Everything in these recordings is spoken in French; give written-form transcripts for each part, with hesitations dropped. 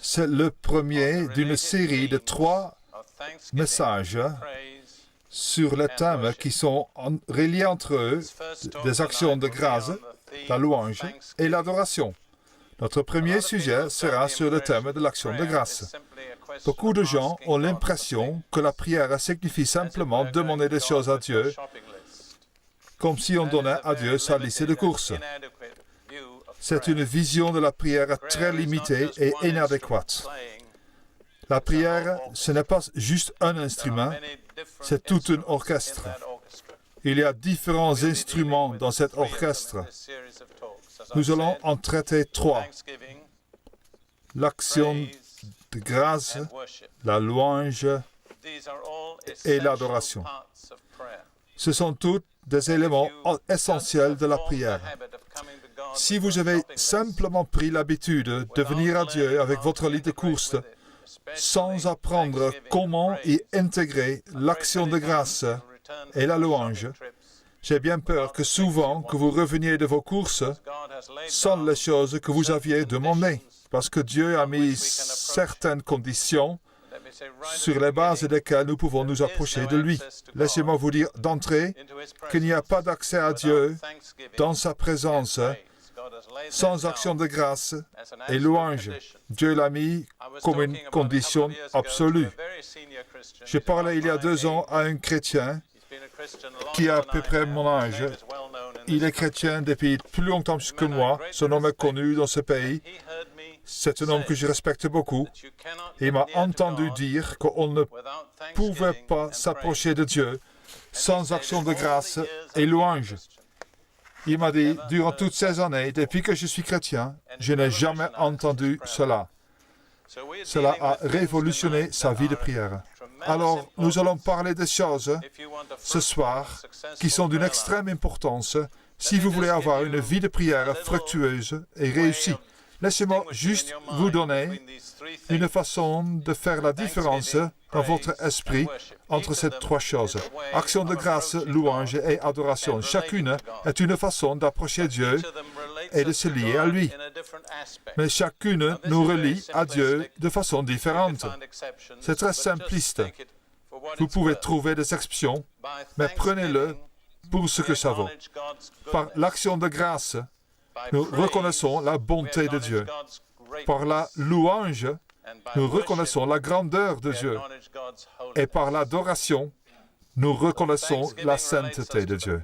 C'est le premier d'une série de 3 messages sur les thèmes qui sont reliés entre eux, des actions de grâce, la louange et l'adoration. Notre premier sujet sera sur le thème de l'action de grâce. Beaucoup de gens ont l'impression que la prière signifie simplement demander des choses à Dieu, comme si on donnait à Dieu sa liste de courses. C'est une vision de la prière très limitée et inadéquate. La prière, ce n'est pas juste un instrument, c'est tout un orchestre. Il y a différents instruments dans cet orchestre. Nous allons en traiter 3. L'action de grâce, la louange et l'adoration. Ce sont tous des éléments essentiels de la prière. Si vous avez simplement pris l'habitude de venir à Dieu avec votre lit de courses, sans apprendre comment y intégrer l'action de grâce et la louange, j'ai bien peur que souvent que vous reveniez de vos courses sans les choses que vous aviez demandées, parce que Dieu a mis certaines conditions sur les bases desquelles nous pouvons nous approcher de lui. Laissez-moi vous dire d'entrée qu'il n'y a pas d'accès à Dieu dans sa présence sans action de grâce et louange. Dieu l'a mis comme une condition absolue. Je parlais il y a 2 ans à un chrétien qui a à peu près mon âge. Il est chrétien depuis plus longtemps que moi. Son nom est connu dans ce pays. C'est un homme que je respecte beaucoup. Il m'a entendu dire qu'on ne pouvait pas s'approcher de Dieu sans action de grâce et louange. Il m'a dit, durant toutes ces années, depuis que je suis chrétien, je n'ai jamais entendu cela. Cela a révolutionné sa vie de prière. Alors, nous allons parler des choses ce soir qui sont d'une extrême importance si vous voulez avoir une vie de prière fructueuse et réussie. Laissez-moi juste vous donner une façon de faire la différence dans votre esprit entre ces 3 choses. Action de grâce, louange et adoration. Chacune est une façon d'approcher Dieu et de se lier à lui. Mais chacune nous relie à Dieu de façon différente. C'est très simpliste. Vous pouvez trouver des exceptions, mais prenez-le pour ce que ça vaut. Par l'action de grâce, nous reconnaissons la bonté de Dieu. Par la louange, nous reconnaissons la grandeur de Dieu. Et par l'adoration, nous reconnaissons la sainteté de Dieu.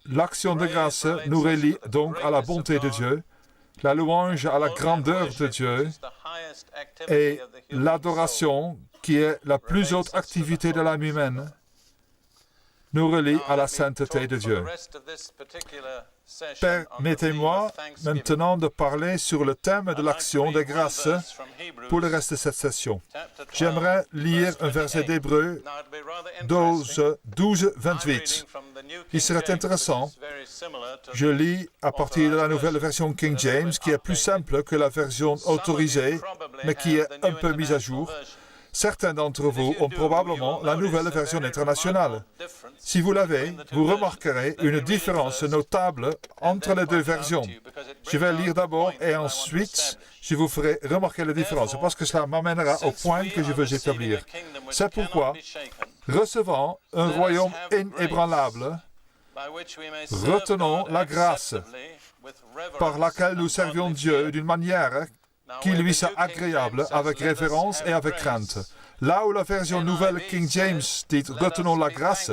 L'action de grâce nous relie donc à la bonté de Dieu, la louange à la grandeur de Dieu et l'adoration, qui est la plus haute activité de l'âme humaine, nous relie à la sainteté de Dieu. Permettez-moi maintenant de parler sur le thème de l'action de grâce pour le reste de cette session. J'aimerais lire un verset d'Hébreux 12, 28. Il serait intéressant. Je lis à partir de la nouvelle version King James, qui est plus simple que la version autorisée, mais qui est un peu mise à jour. Certains d'entre vous ont probablement la nouvelle version internationale. Si vous l'avez, vous remarquerez une différence notable entre les 2 versions. Je vais lire d'abord et ensuite je vous ferai remarquer la différence, parce que cela m'amènera au point que je veux établir. C'est pourquoi, recevant un royaume inébranlable, retenons la grâce par laquelle nous servions Dieu d'une manière qui lui soit agréable, avec révérence et avec crainte. Là où la version nouvelle King James dit « Retenons la grâce »,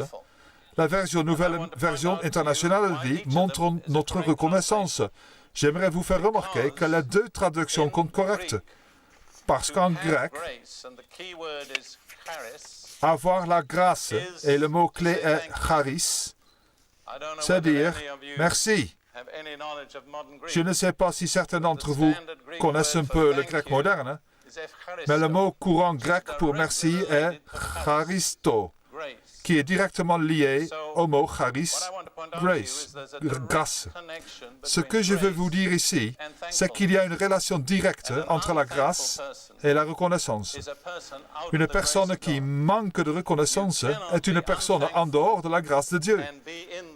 la nouvelle version internationale dit « Montrons notre reconnaissance ». J'aimerais vous faire remarquer que les 2 traductions sont correctes, parce qu'en grec, avoir la grâce et le mot-clé est charis, c'est-à-dire « merci ». Je ne sais pas si certains d'entre vous connaissent un peu le grec moderne, mais le mot courant grec pour merci est charisto, qui est directement lié au mot charis, grâce. Ce que je veux vous dire ici, c'est qu'il y a une relation directe entre la grâce et la reconnaissance. Une personne qui manque de reconnaissance est une personne en dehors de la grâce de Dieu.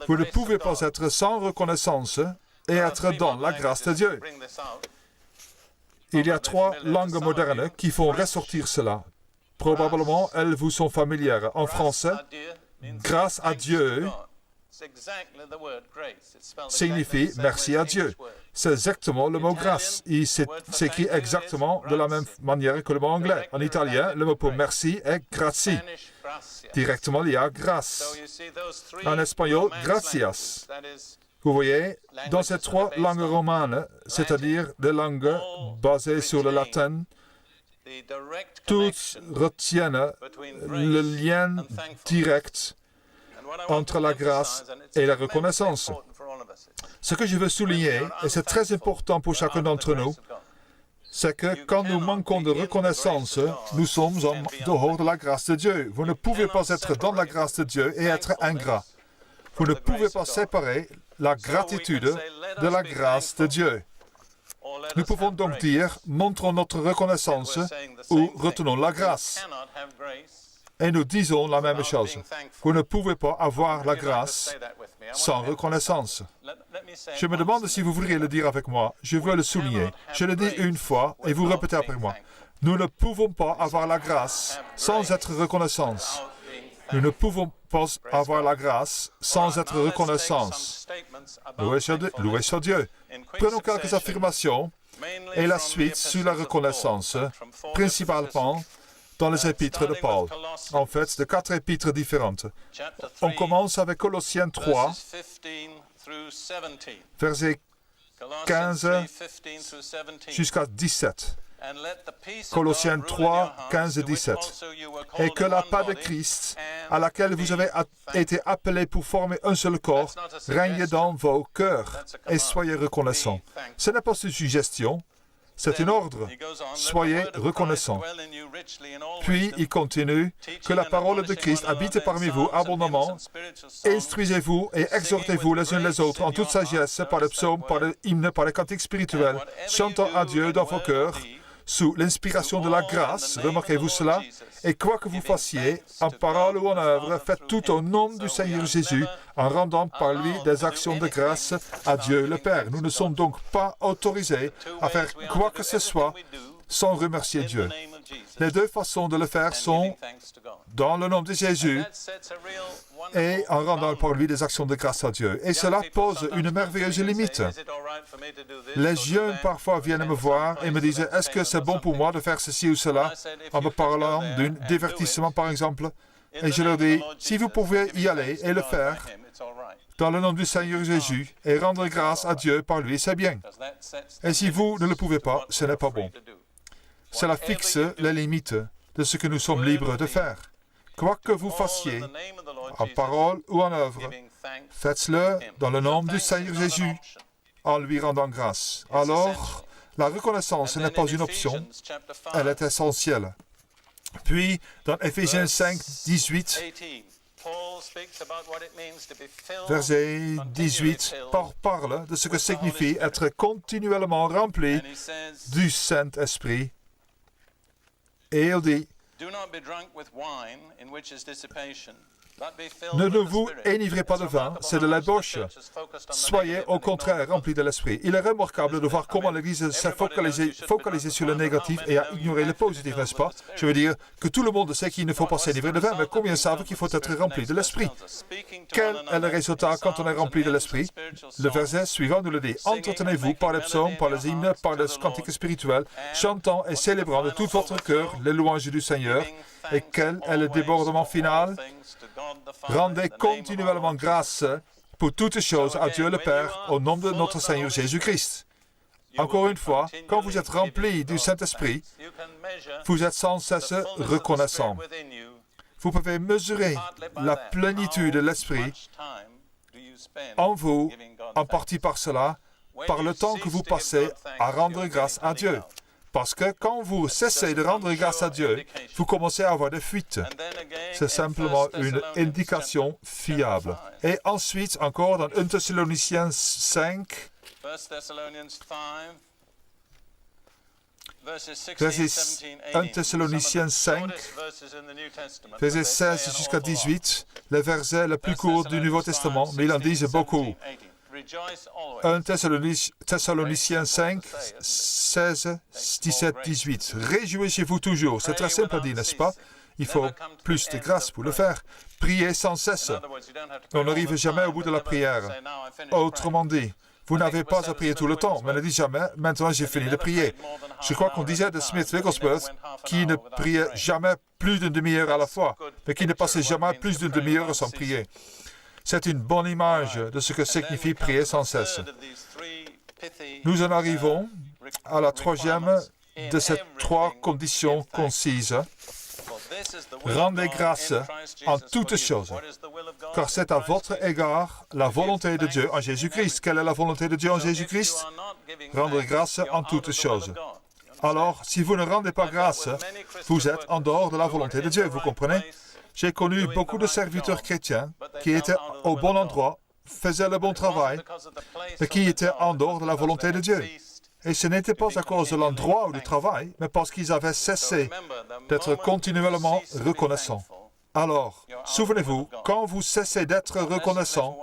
Vous ne pouvez pas être sans reconnaissance et être dans la grâce de Dieu. Il y a 3 langues modernes qui font ressortir cela. Probablement, elles vous sont familières. En français, grâce à Dieu signifie merci à Dieu. C'est exactement le mot grâce. Il s'écrit exactement de la même manière que le mot anglais. En italien, le mot pour merci est grazie. Directement lié à grâce. En espagnol, gracias. Vous voyez, dans ces 3 langues romanes, c'est-à-dire des langues basées sur le latin, toutes retiennent le lien direct entre la grâce et la reconnaissance. Ce que je veux souligner, et c'est très important pour chacun d'entre nous, c'est que quand nous manquons de reconnaissance, nous sommes en dehors de la grâce de Dieu. Vous ne pouvez pas être dans la grâce de Dieu et être ingrat. Vous ne pouvez pas séparer la gratitude de la grâce de Dieu. Nous pouvons donc dire, montrons notre reconnaissance ou retenons la grâce. Et nous disons la même chose. Vous ne pouvez pas avoir la grâce sans reconnaissance. Je me demande si vous voudriez le dire avec moi. Je veux le souligner. Je le dis une fois et vous répétez après moi. Nous ne pouvons pas avoir la grâce sans être reconnaissants. Nous ne pouvons pas avoir la grâce sans être reconnaissants. Loué soit Dieu. Prenons quelques affirmations et la suite sur la reconnaissance, principalement dans les épîtres de Paul. En fait, de 4 épîtres différentes. On commence avec Colossiens 3, versets 15 jusqu'à 17. Colossiens 3, 15 et 17. Et que la paix de Christ, à laquelle vous avez été appelés pour former un seul corps, règne dans vos cœurs et soyez reconnaissants. Ce n'est pas une suggestion, c'est un ordre. Soyez reconnaissants. Puis il continue, que la parole de Christ habite parmi vous abondamment. Instruisez-vous et exhortez-vous les uns les autres en toute sagesse par les psaumes, par les hymnes, par les cantiques spirituels, chantant à Dieu dans vos cœurs, sous l'inspiration de la grâce, remarquez-vous cela, et quoi que vous fassiez, en parole ou en œuvre, faites tout au nom du Seigneur Jésus, en rendant par lui des actions de grâce à Dieu le Père. Nous ne sommes donc pas autorisés à faire quoi que ce soit sans remercier Dieu. Les 2 façons de le faire sont dans le nom de Jésus et en rendant par lui des actions de grâce à Dieu. Et cela pose une merveilleuse limite. Les jeunes parfois viennent me voir et me disent « Est-ce que c'est bon pour moi de faire ceci ou cela ?» en me parlant d'un divertissement par exemple. Et je leur dis « Si vous pouvez y aller et le faire dans le nom du Seigneur Jésus et rendre grâce à Dieu par lui, c'est bien. Et si vous ne le pouvez pas, ce n'est pas bon. » Cela fixe les limites de ce que nous sommes libres de faire. Quoi que vous fassiez, en parole ou en œuvre, faites-le dans le nom du Seigneur Jésus, en lui rendant grâce. Alors, la reconnaissance n'est pas une option, elle est essentielle. Puis, dans Éphésiens 5, 18, verset 18, Paul parle de ce que signifie être continuellement rempli du Saint-Esprit. Et il dit, ne vous enivrez pas de vin, c'est de la débauche. Soyez au contraire remplis de l'esprit. Il est remarquable de voir comment l'Église s'est focalisée sur le négatif et a ignoré le positif, n'est-ce pas? Je veux dire que tout le monde sait qu'il ne faut pas s'enivrer de vin, mais combien savent qu'il faut être rempli de l'esprit? Quel est le résultat quand on est rempli de l'esprit? Le verset suivant nous le dit. Entretenez-vous par les psaumes, par les hymnes, par les cantiques spirituels, chantant et célébrant de tout votre cœur les louanges du Seigneur. Et quel est le débordement final? Rendez continuellement grâce pour toutes choses à Dieu le Père au nom de notre Seigneur Jésus-Christ. Encore une fois, quand vous êtes rempli du Saint-Esprit, vous êtes sans cesse reconnaissant. Vous pouvez mesurer la plénitude de l'Esprit en vous, en partie par cela, par le temps que vous passez à rendre grâce à Dieu. Parce que quand vous cessez de rendre grâce à Dieu, vous commencez à avoir des fuites. C'est simplement une indication fiable. Et ensuite, encore dans 1 Thessaloniciens 5, verset 1 Thessaloniciens 5, verset 16 jusqu'à 18, le verset le plus court du Nouveau Testament, mais il en dit beaucoup. 1 Thessaloniciens 5, 16, 17, 18. Réjouissez-vous toujours. C'est très simple à dire, n'est-ce pas? Il faut plus de grâce pour le faire. Priez sans cesse. On n'arrive jamais au bout de la prière. Autrement dit, vous n'avez pas à prier tout le temps, mais ne dites jamais, maintenant j'ai fini de prier. Je crois qu'on disait de Smith Wigglesworth qui ne priait jamais plus d'une demi-heure à la fois, mais qui ne passait jamais plus d'une demi-heure sans prier. C'est une bonne image de ce que signifie prier sans cesse. Nous en arrivons à la troisième de ces trois conditions concises. Rendez grâce en toutes choses, car c'est à votre égard la volonté de Dieu en Jésus-Christ. Quelle est la volonté de Dieu en Jésus-Christ? Rendre grâce en toutes choses. Alors, si vous ne rendez pas grâce, vous êtes en dehors de la volonté de Dieu, vous comprenez? J'ai connu beaucoup de serviteurs chrétiens qui étaient au bon endroit, faisaient le bon travail, mais qui étaient en dehors de la volonté de Dieu. Et ce n'était pas à cause de l'endroit ou du travail, mais parce qu'ils avaient cessé d'être continuellement reconnaissants. Alors, souvenez-vous, quand vous cessez d'être reconnaissant,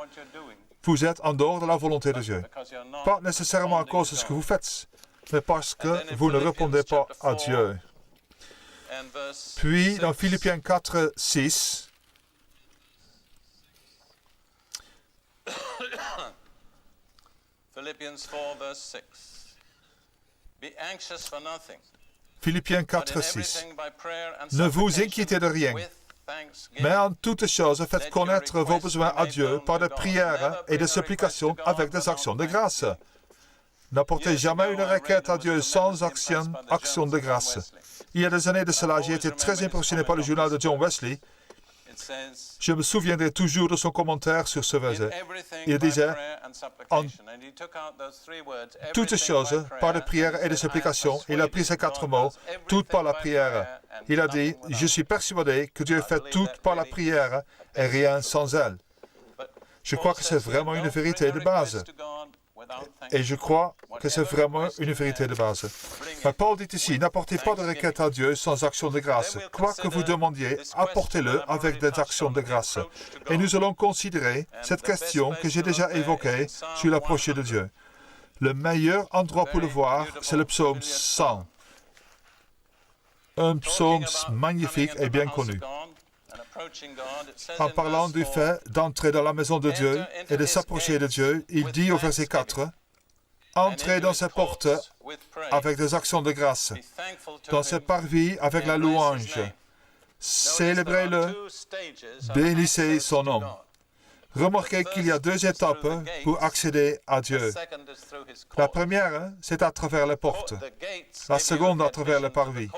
vous êtes en dehors de la volonté de Dieu. Pas nécessairement à cause de ce que vous faites, mais parce que vous ne répondez pas à Dieu. Puis, dans Philippiens 4, 6, Philippiens 4, 6. Ne vous inquiétez de rien, mais en toutes choses, faites connaître vos besoins à Dieu par des prières et des supplications avec des actions de grâce. N'apportez jamais une requête à Dieu sans action de grâce. Il y a des années de cela, j'ai été très impressionné par le journal de John Wesley. Je me souviendrai toujours de son commentaire sur ce verset. Il disait, en toutes choses, par des prières et des supplications, il a pris ces 4 mots, toutes par la prière. Il a dit, je suis persuadé que Dieu fait tout par la prière et rien sans elle. Je crois que c'est vraiment une vérité de base. Et je crois que c'est vraiment une vérité de base. Mais Paul dit ici, n'apportez pas de requête à Dieu sans action de grâce. Quoi que vous demandiez, apportez-le avec des actions de grâce. Et nous allons considérer cette question que j'ai déjà évoquée sur l'approche de Dieu. Le meilleur endroit pour le voir, c'est le psaume 100. Un psaume magnifique et bien connu. En parlant du fait d'entrer dans la maison de Dieu et de s'approcher de Dieu, il dit au verset 4, « Entrez dans ses portes avec des actions de grâce, dans ses parvis avec la louange. Célébrez-le, bénissez son nom. » Remarquez qu'il y a 2 étapes pour accéder à Dieu. La première, c'est à travers les portes. La seconde, à travers les parvis.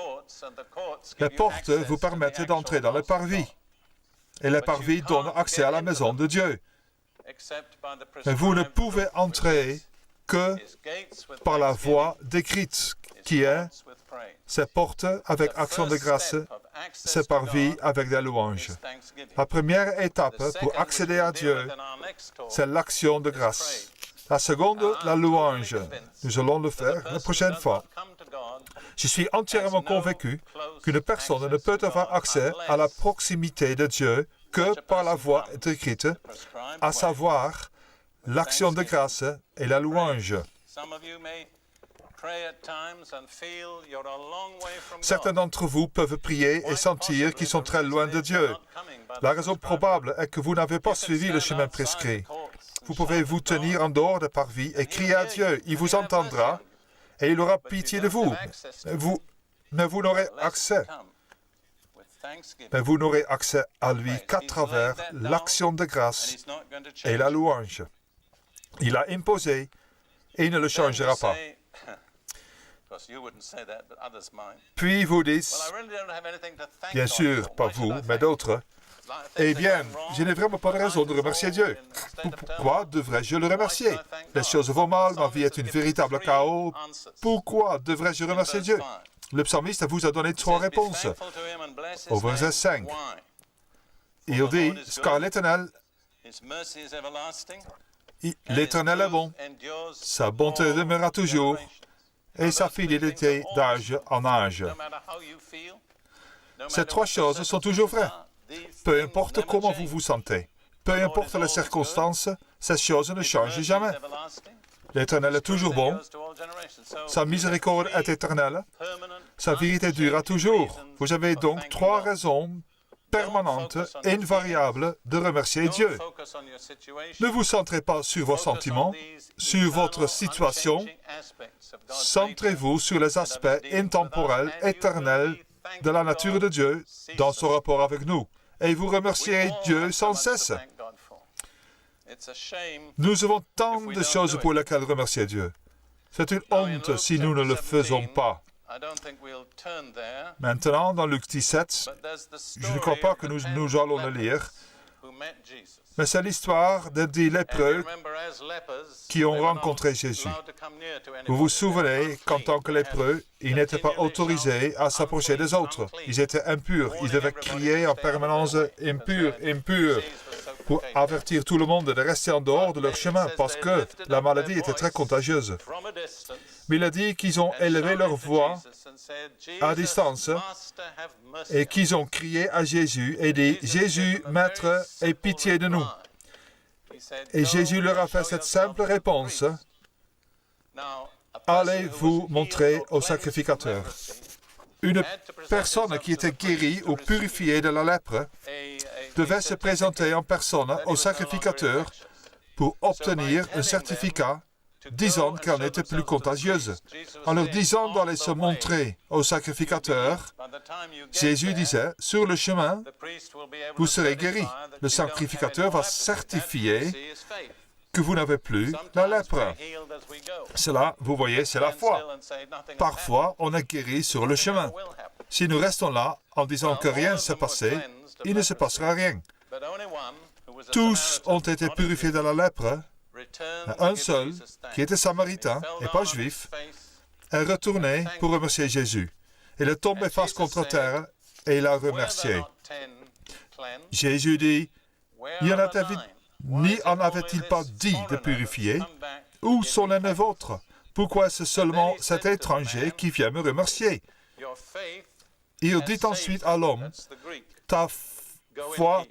Les portes vous permettent d'entrer dans les parvis. Et les parvis donnent accès à la maison de Dieu. Mais vous ne pouvez entrer que par la voie décrite, qui est ces portes avec action de grâce, ces parvis avec des louanges. La première étape pour accéder à Dieu, c'est l'action de grâce. La seconde, la louange. Nous allons le faire la prochaine fois. Je suis entièrement convaincu qu'une personne ne peut avoir accès à la proximité de Dieu que par la voie décrite, à savoir l'action de grâce et la louange. Certains d'entre vous peuvent prier et sentir qu'ils sont très loin de Dieu. La raison probable est que vous n'avez pas suivi le chemin prescrit. Vous pouvez vous tenir en dehors des parvis et crier à Dieu. Il vous entendra et il aura pitié de vous. Mais vous n'aurez accès. Mais vous n'aurez accès à lui qu'à travers l'action de grâce et la louange. Il a imposé et il ne le changera pas. Puis vous dites, bien sûr, pas vous, mais d'autres, eh bien, je n'ai vraiment pas de raison de remercier Dieu. Pourquoi devrais-je le remercier? Les choses vont mal, ma vie est une véritable chaos. Pourquoi devrais-je remercier Dieu? Le psalmiste vous a donné 3 réponses. Au verset 5, il dit, car l'Éternel est bon, sa bonté demeurera toujours, et sa fidélité d'âge en âge. Ces 3 choses sont toujours vraies. Peu importe comment vous vous sentez, Peu importe les circonstances, ces choses ne changent jamais. L'Éternel est toujours bon. Sa miséricorde est éternelle. Sa vérité durera toujours. Vous avez donc 3 raisons permanentes et invariables de remercier Dieu. Ne vous centrez pas sur vos sentiments, sur votre situation. Centrez-vous sur les aspects intemporels, éternels de la nature de Dieu dans son rapport avec nous. Et vous remercierez Dieu sans cesse. Nous avons tant de choses pour lesquelles remercier Dieu. C'est une honte si nous ne le faisons pas. Maintenant, dans Luc 17, je ne crois pas que nous allons le lire, mais c'est l'histoire des 10 lépreux qui ont rencontré Jésus. Vous vous souvenez qu'en tant que lépreux, ils n'étaient pas autorisés à s'approcher des autres. Ils étaient impurs. Ils devaient crier en permanence « impur, impur » pour avertir tout le monde de rester en dehors de leur chemin parce que la maladie était très contagieuse. Mais il a dit qu'ils ont élevé leur voix à distance et qu'ils ont crié à Jésus et dit « Jésus, Maître, aie pitié de nous ». Et Jésus leur a fait cette simple réponse « Allez vous montrer au sacrificateur ». Une personne qui était guérie ou purifiée de la lèpre devait se présenter en personne au sacrificateur pour obtenir un certificat disant qu'elle n'était plus contagieuse. En leur disant d'aller se montrer au sacrificateur, Jésus disait, sur le chemin, vous serez guéris. Le sacrificateur va certifier que vous n'avez plus la lèpre. Cela, vous voyez, c'est la foi. Parfois, on est guéri sur le chemin. Si nous restons là en disant que rien ne s'est passé, il ne se passera rien. Tous ont été purifiés de la lèpre. Un seul, qui était samaritain et pas juif, est retourné pour remercier Jésus. Il est tombé face contre terre et il a remercié. Jésus dit, ni en avait-il pas dit de purifier? Où sont les 9 autres? Pourquoi est-ce seulement cet étranger qui vient me remercier? Il dit ensuite à l'homme, ta foi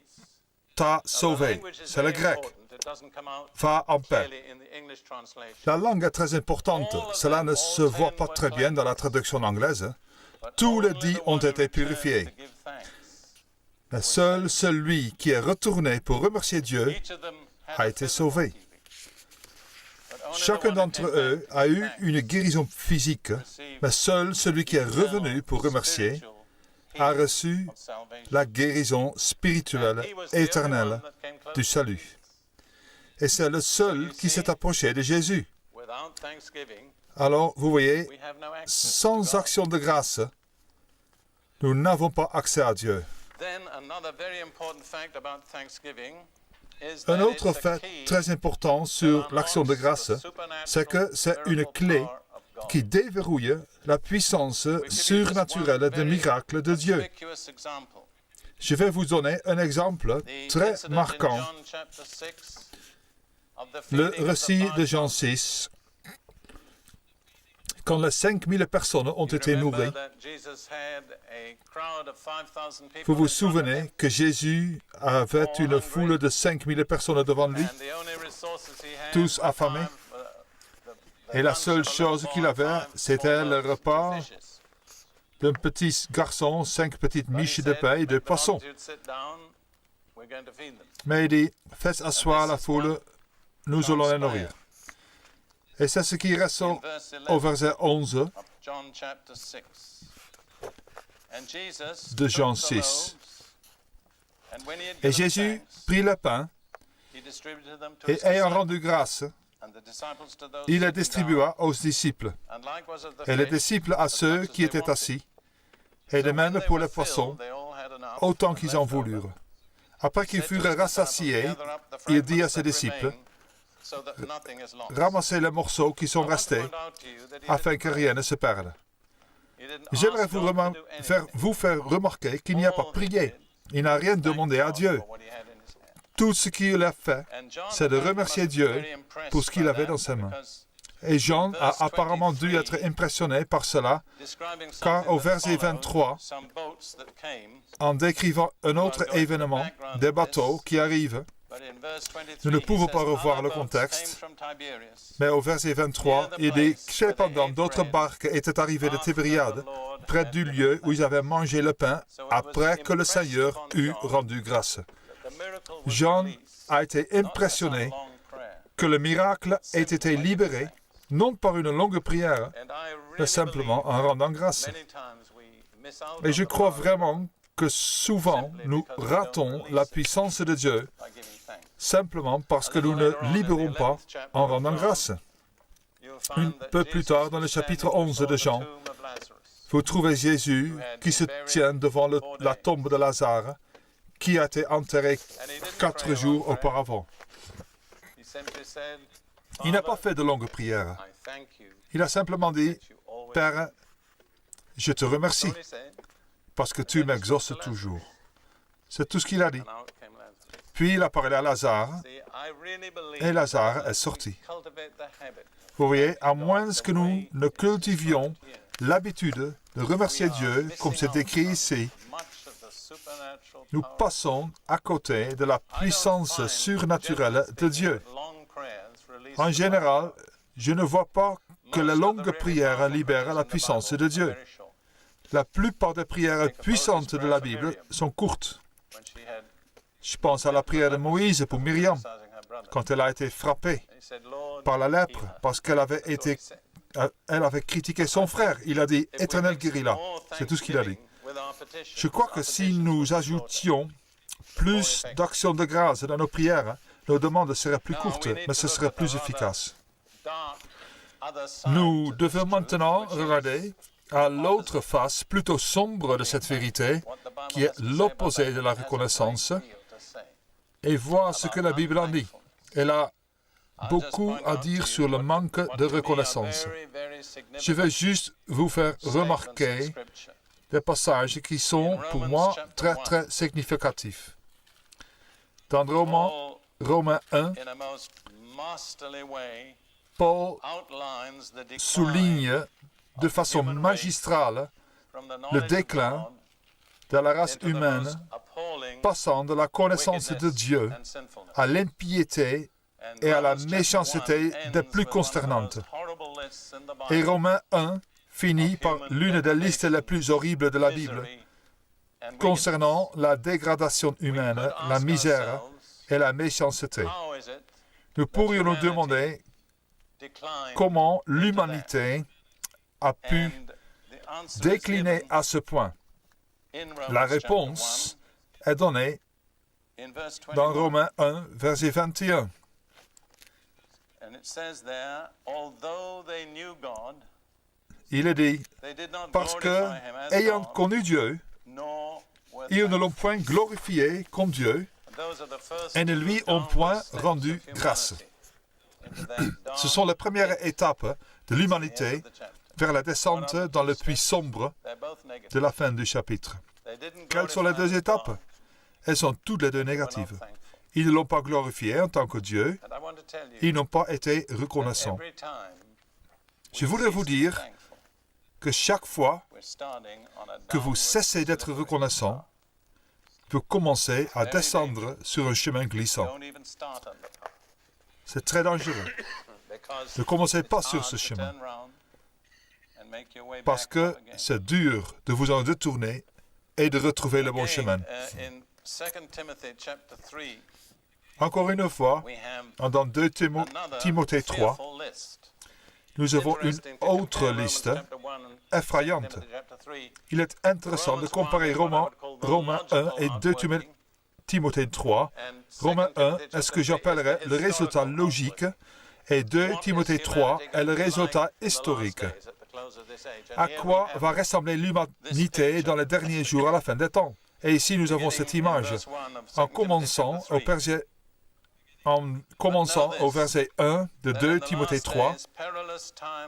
t'a sauvé. C'est le grec. Va en paix. La langue est très importante. Cela ne se voit pas très bien dans la traduction anglaise. Tous les 10 ont été purifiés. Mais seul celui qui est retourné pour remercier Dieu a été sauvé. Chacun d'entre eux a eu une guérison physique, mais seul celui qui est revenu pour remercier a reçu la guérison spirituelle éternelle du salut. Et c'est le seul qui s'est approché de Jésus. Alors, vous voyez, sans action de grâce, nous n'avons pas accès à Dieu. Un autre fait très important sur l'action de grâce, c'est que c'est une clé qui déverrouille la puissance surnaturelle des miracles de Dieu. Je vais vous donner un exemple très marquant. Le récit de Jean 6, quand les 5000 personnes ont été nourries, vous vous souvenez que Jésus avait une foule de 5000 personnes devant lui, tous affamés, et la seule chose qu'il avait, c'était le repas d'un petit garçon, 5 petites miches de pain et de poissons. Mais il dit, faites asseoir la foule, nous allons les nourrir. Et c'est ce qui ressort au verset 11 de Jean 6. Et Jésus prit le pain et ayant rendu grâce, il le distribua aux disciples, et les disciples à ceux qui étaient assis, et de même pour les poissons, autant qu'ils en voulurent. Après qu'ils furent rassasiés, il dit à ses disciples, ramassez les morceaux qui sont restés, afin que rien ne se perde. J'aimerais vous faire remarquer qu'il n'y a pas prié. Il n'a rien demandé à Dieu. Tout ce qu'il a fait, c'est de remercier Dieu pour ce qu'il avait dans ses mains. Et Jean a apparemment dû être impressionné par cela, car au verset 23, en décrivant un autre événement, des bateaux qui arrivent, Nous ne pouvons pas revoir le contexte, mais au verset 23, il dit « Cependant, d'autres barques étaient arrivées de Tibériade, près du lieu où ils avaient mangé le pain, après que le Seigneur eut rendu grâce. » Jean a été impressionné que le miracle ait été libéré, non par une longue prière, mais simplement en rendant grâce. Et je crois vraiment que souvent, nous ratons la puissance de Dieu simplement parce que nous ne libérons pas en rendant grâce. Un peu plus tard, dans le chapitre 11 de Jean, vous trouvez Jésus qui se tient devant la tombe de Lazare, qui a été enterré 4 jours auparavant. Il n'a pas fait de longues prières. Il a simplement dit, « Père, je te remercie, parce que tu m'exauces toujours. » C'est tout ce qu'il a dit. Puis il a parlé à Lazare, et Lazare est sorti. Vous voyez, à moins que nous ne cultivions l'habitude de remercier Dieu, comme c'est écrit ici, nous passons à côté de la puissance surnaturelle de Dieu. En général, je ne vois pas que les longues prières libèrent la puissance de Dieu. La plupart des prières puissantes de la Bible sont courtes. Je pense à la prière de Moïse pour Myriam, quand elle a été frappée par la lèpre, parce qu'elle avait critiqué son frère. Il a dit « Éternel, guéris-la ». C'est tout ce qu'il a dit. Je crois que si nous ajoutions plus d'actions de grâce dans nos prières, nos demandes seraient plus courtes, mais ce serait plus efficace. Nous devons maintenant regarder à l'autre face plutôt sombre de cette vérité, qui est l'opposé de la reconnaissance, et voir ce que la Bible en dit. Elle a beaucoup à dire sur le manque de reconnaissance. Je vais juste vous faire remarquer des passages qui sont, pour moi, très, très significatifs. Dans Romains 1, Paul souligne de façon magistrale le déclin de la race humaine, passant de la connaissance de Dieu à l'impiété et à la méchanceté des plus consternantes. Et Romains 1 finit par l'une des listes les plus horribles de la Bible, concernant la dégradation humaine, la misère et la méchanceté. Nous pourrions nous demander comment l'humanité a pu décliner à ce point. La réponse est donnée dans Romains 1, verset 21. Il est dit, parce que, ayant connu Dieu, ils ne l'ont point glorifié comme Dieu et ne lui ont point rendu grâce. Ce sont les premières étapes de l'humanité vers la descente dans le puits sombre de la fin du chapitre. Quelles sont les deux étapes? Elles sont toutes les deux négatives. Ils ne l'ont pas glorifié en tant que Dieu. Ils n'ont pas été reconnaissants. Je voudrais vous dire que chaque fois que vous cessez d'être reconnaissant, vous commencez à descendre sur un chemin glissant. C'est très dangereux. Ne commencez pas sur ce chemin, parce que c'est dur de vous en détourner et de retrouver le bon chemin. Encore une fois, dans 2 Timothée 3, nous avons une autre liste effrayante. Il est intéressant de comparer Romains 1 et 2 Timothée 3. Romains 1 est ce que j'appellerais le résultat logique et 2 Timothée 3 est le résultat historique. À quoi va ressembler l'humanité dans les derniers jours à la fin des temps? Et ici, nous avons cette image. En commençant au verset 1 de 2 Timothée 3,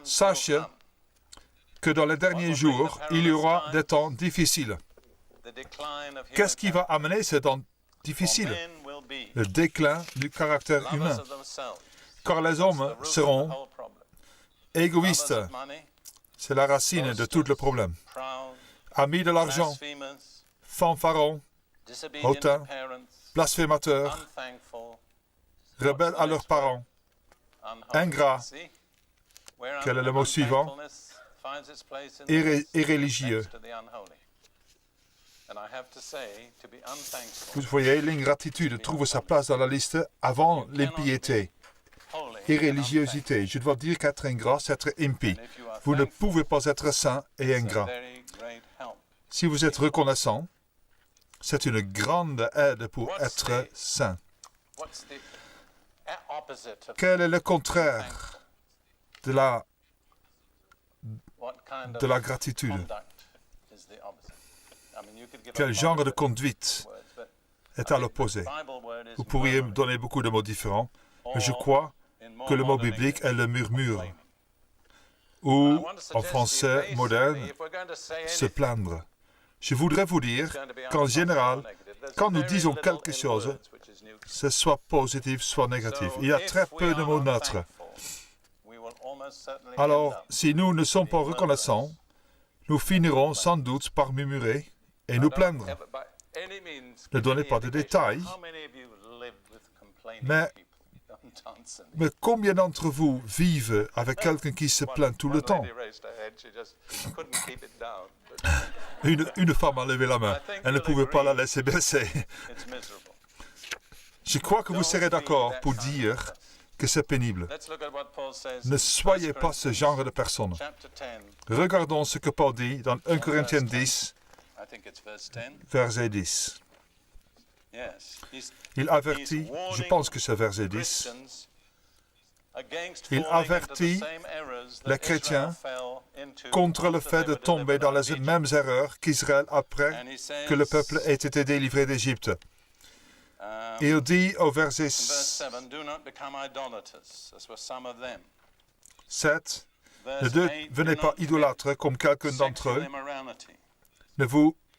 sache que dans les derniers jours, il y aura des temps difficiles. Qu'est-ce qui va amener ces temps difficiles? Le déclin du caractère humain. Car les hommes seront égoïstes. C'est la racine de tout le problème. Amis de l'argent, fanfarons, hautains, blasphémateurs, rebelles à leurs parents, ingrats, quel est le mot suivant, et religieux. Vous voyez, l'ingratitude trouve sa place dans la liste avant l'impiété et religiosité. Je dois dire qu'être ingrat, c'est être impie. Vous ne pouvez pas être saint et ingrat. Si vous êtes reconnaissant, c'est une grande aide pour être saint. Quel est le contraire de la gratitude? Quel genre de conduite est à l'opposé? Vous pourriez me donner beaucoup de mots différents, mais je crois que le mot biblique est le murmure, ou, en français moderne, se plaindre. Je voudrais vous dire qu'en général, quand nous disons quelque chose, c'est soit positif, soit négatif. Il y a très peu de mots neutres. Alors, si nous ne sommes pas reconnaissants, nous finirons sans doute par murmurer et nous plaindre. Ne donnez pas de détails, mais combien d'entre vous vivent avec quelqu'un qui se plaint tout le temps? Une femme a levé la main. Elle ne pouvait pas la laisser baisser. Je crois que vous serez d'accord pour dire que c'est pénible. Ne soyez pas ce genre de personne. Regardons ce que Paul dit dans 1 Corinthiens 10, verset 10. Il avertit, je pense que c'est verset 10, il avertit les chrétiens contre le fait de tomber dans les mêmes erreurs qu'Israël après que le peuple ait été délivré d'Égypte. Il dit au verset 7, ne devenez pas idolâtres comme quelqu'un d'entre eux.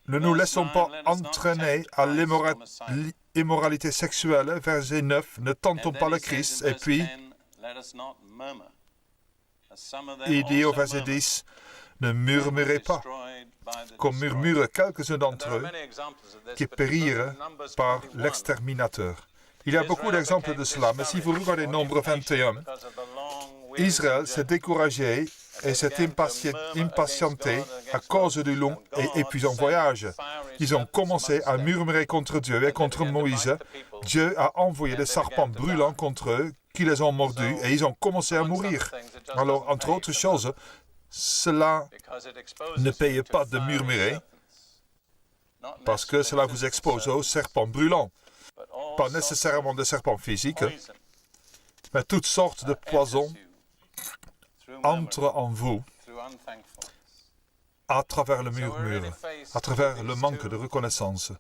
Ne nous laissons pas entraîner à l'immoralité sexuelle. Verset 9, ne tentons pas le Christ. Et puis, il dit au verset 10, ne murmurez pas, comme murmurent quelques-uns d'entre eux qui périrent par l'exterminateur. Il y a beaucoup d'exemples de cela, mais si vous regardez Nombre 21, Israël s'est découragé et s'est impatienté à cause du long et épuisant voyage. Ils ont commencé à murmurer contre Dieu et contre Moïse. Dieu a envoyé des serpents brûlants contre eux qui les ont mordus et ils ont commencé à mourir. Alors, entre autres choses, cela ne paye pas de murmurer parce que cela vous expose aux serpents brûlants. Pas nécessairement des serpents physiques, mais toutes sortes de poisons entrent en vous à travers le murmure, à travers le manque de reconnaissance.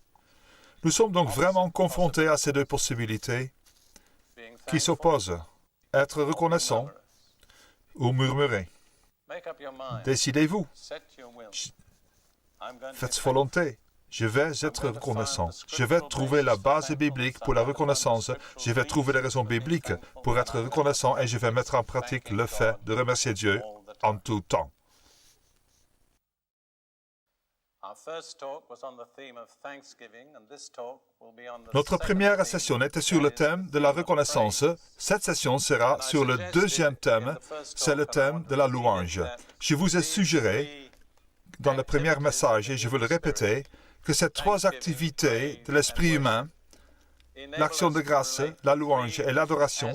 Nous sommes donc vraiment confrontés à ces deux possibilités qui s'opposent, être reconnaissant ou murmurer. Décidez-vous. Faites volonté. Je vais être reconnaissant. Je vais trouver la base biblique pour la reconnaissance. Je vais trouver les raisons bibliques pour être reconnaissant et je vais mettre en pratique le fait de remercier Dieu en tout temps. Notre première session était sur le thème de la reconnaissance. Cette session sera sur le deuxième thème, c'est le thème de la louange. Je vous ai suggéré dans le premier message, et je veux le répéter, que ces trois activités de l'esprit humain, l'action de grâce, la louange et l'adoration,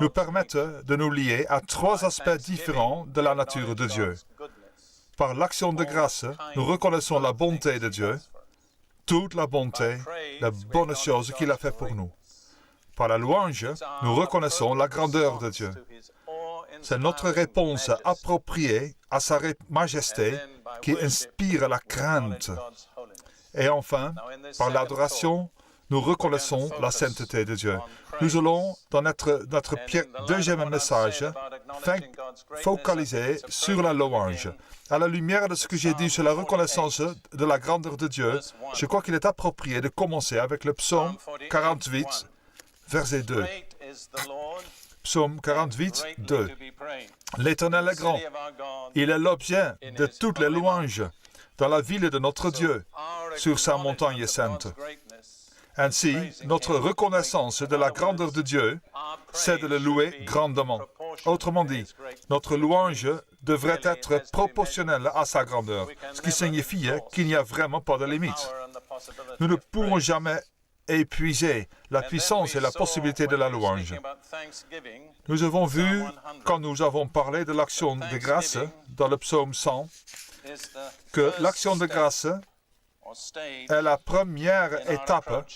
nous permettent de nous lier à trois aspects différents de la nature de Dieu. Par l'action de grâce, nous reconnaissons la bonté de Dieu, toute la bonté, les bonnes choses qu'il a fait pour nous. Par la louange, nous reconnaissons la grandeur de Dieu. C'est notre réponse appropriée à sa majesté qui inspire la crainte. Et enfin, par l'adoration, nous reconnaissons la sainteté de Dieu. Nous allons, dans notre deuxième message, focaliser sur la louange. À la lumière de ce que j'ai dit sur la reconnaissance de la grandeur de Dieu, je crois qu'il est approprié de commencer avec le psaume 48, verset 2. Psaume 48, 2. L'Éternel est grand. Il est l'objet de toutes les louanges dans la ville de notre Dieu, sur sa montagne sainte. Ainsi, notre reconnaissance de la grandeur de Dieu, c'est de le louer grandement. Autrement dit, notre louange devrait être proportionnelle à sa grandeur, ce qui signifie qu'il n'y a vraiment pas de limite. Nous ne pourrons jamais épuiser la puissance et la possibilité de la louange. Nous avons vu, quand nous avons parlé de l'action de grâce dans le psaume 100, que l'action de grâce est la première étape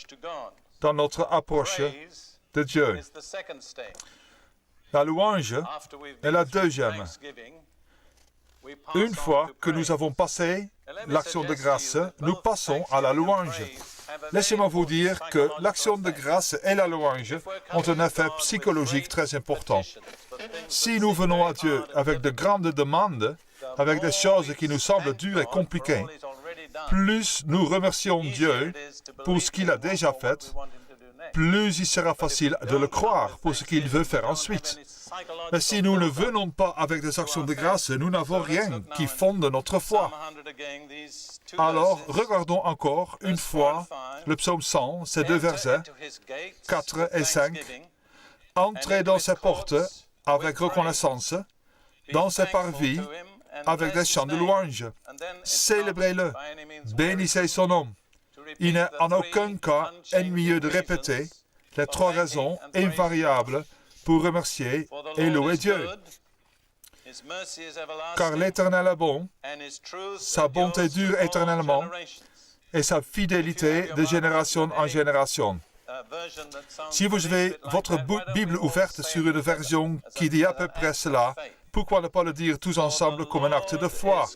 dans notre approche de Dieu. La louange est la deuxième. Une fois que nous avons passé l'action de grâce, nous passons à la louange. Laissez-moi vous dire que l'action de grâce et la louange ont un effet psychologique très important. Si nous venons à Dieu avec de grandes demandes, avec des choses qui nous semblent dures et compliquées, plus nous remercions Dieu pour ce qu'il a déjà fait, plus il sera facile de le croire pour ce qu'il veut faire ensuite. Mais si nous ne venons pas avec des actions de grâce, nous n'avons rien qui fonde notre foi. Alors, regardons encore une fois le psaume 100, ces deux versets, 4 et 5. Entrez dans ses portes avec reconnaissance, dans ses parvis avec des chants de louange. Célébrez-le, bénissez son nom. Il n'est en aucun cas ennuyeux de répéter les trois raisons invariables pour remercier et louer Dieu. Car l'Éternel est bon, sa bonté dure éternellement, et sa fidélité de génération en génération. Si vous avez votre Bible ouverte sur une version qui dit à peu près cela, pourquoi ne pas le dire tous ensemble comme un acte de foi?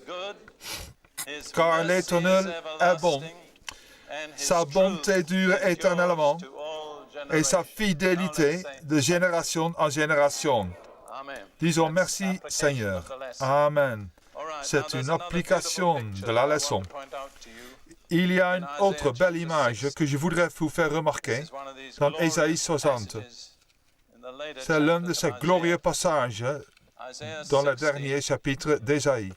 Car l'Éternel est bon, sa bonté dure éternellement, et sa fidélité de génération en génération. Disons merci Seigneur. Amen. C'est une application de la leçon. Il y a une autre belle image que je voudrais vous faire remarquer dans Ésaïe 60. C'est l'un de ces glorieux passages dans le dernier chapitre d'Ésaïe.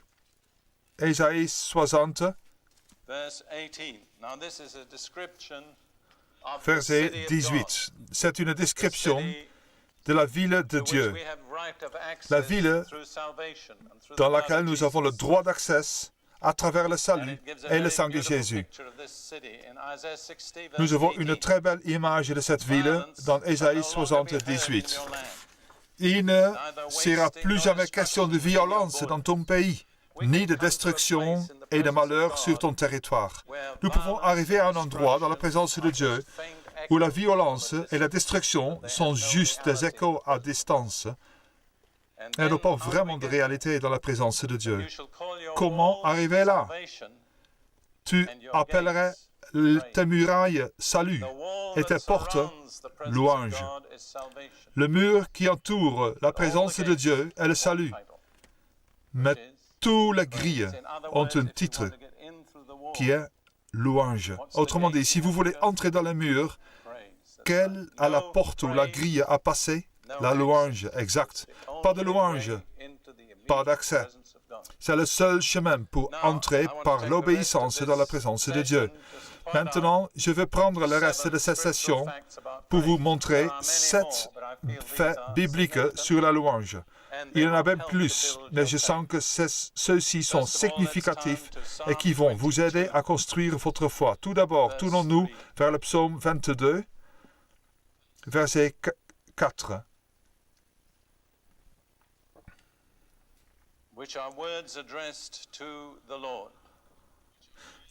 Ésaïe 60, verset 18. C'est une description de la ville de Dieu, la ville dans laquelle nous avons le droit d'accès à travers le salut et le sang de Jésus. Nous avons une très belle image de cette ville dans Ésaïe 78. Il ne sera plus jamais question de violence dans ton pays, ni de destruction et de malheur sur ton territoire. Nous pouvons arriver à un endroit dans la présence de Dieu où la violence et la destruction sont juste des échos à distance et n'ont pas vraiment de réalité dans la présence de Dieu. Comment arriver là? Tu appellerais tes murailles salut et tes portes louange. Le mur qui entoure la présence de Dieu est le salut. Mais tous les grilles ont un titre qui est louange. Autrement dit, si vous voulez entrer dans le mur, quelle est la porte ou la grille à passer? La louange, exact. Pas de louange, pas d'accès. C'est le seul chemin pour entrer par l'obéissance dans la présence de Dieu. Maintenant, je vais prendre le reste de cette session pour vous montrer 7 faits bibliques sur la louange. Il y en a même plus, mais je sens que ceux-ci sont significatifs et qui vont vous aider à construire votre foi. Tout d'abord, tournons-nous vers le psaume 22, verset 4.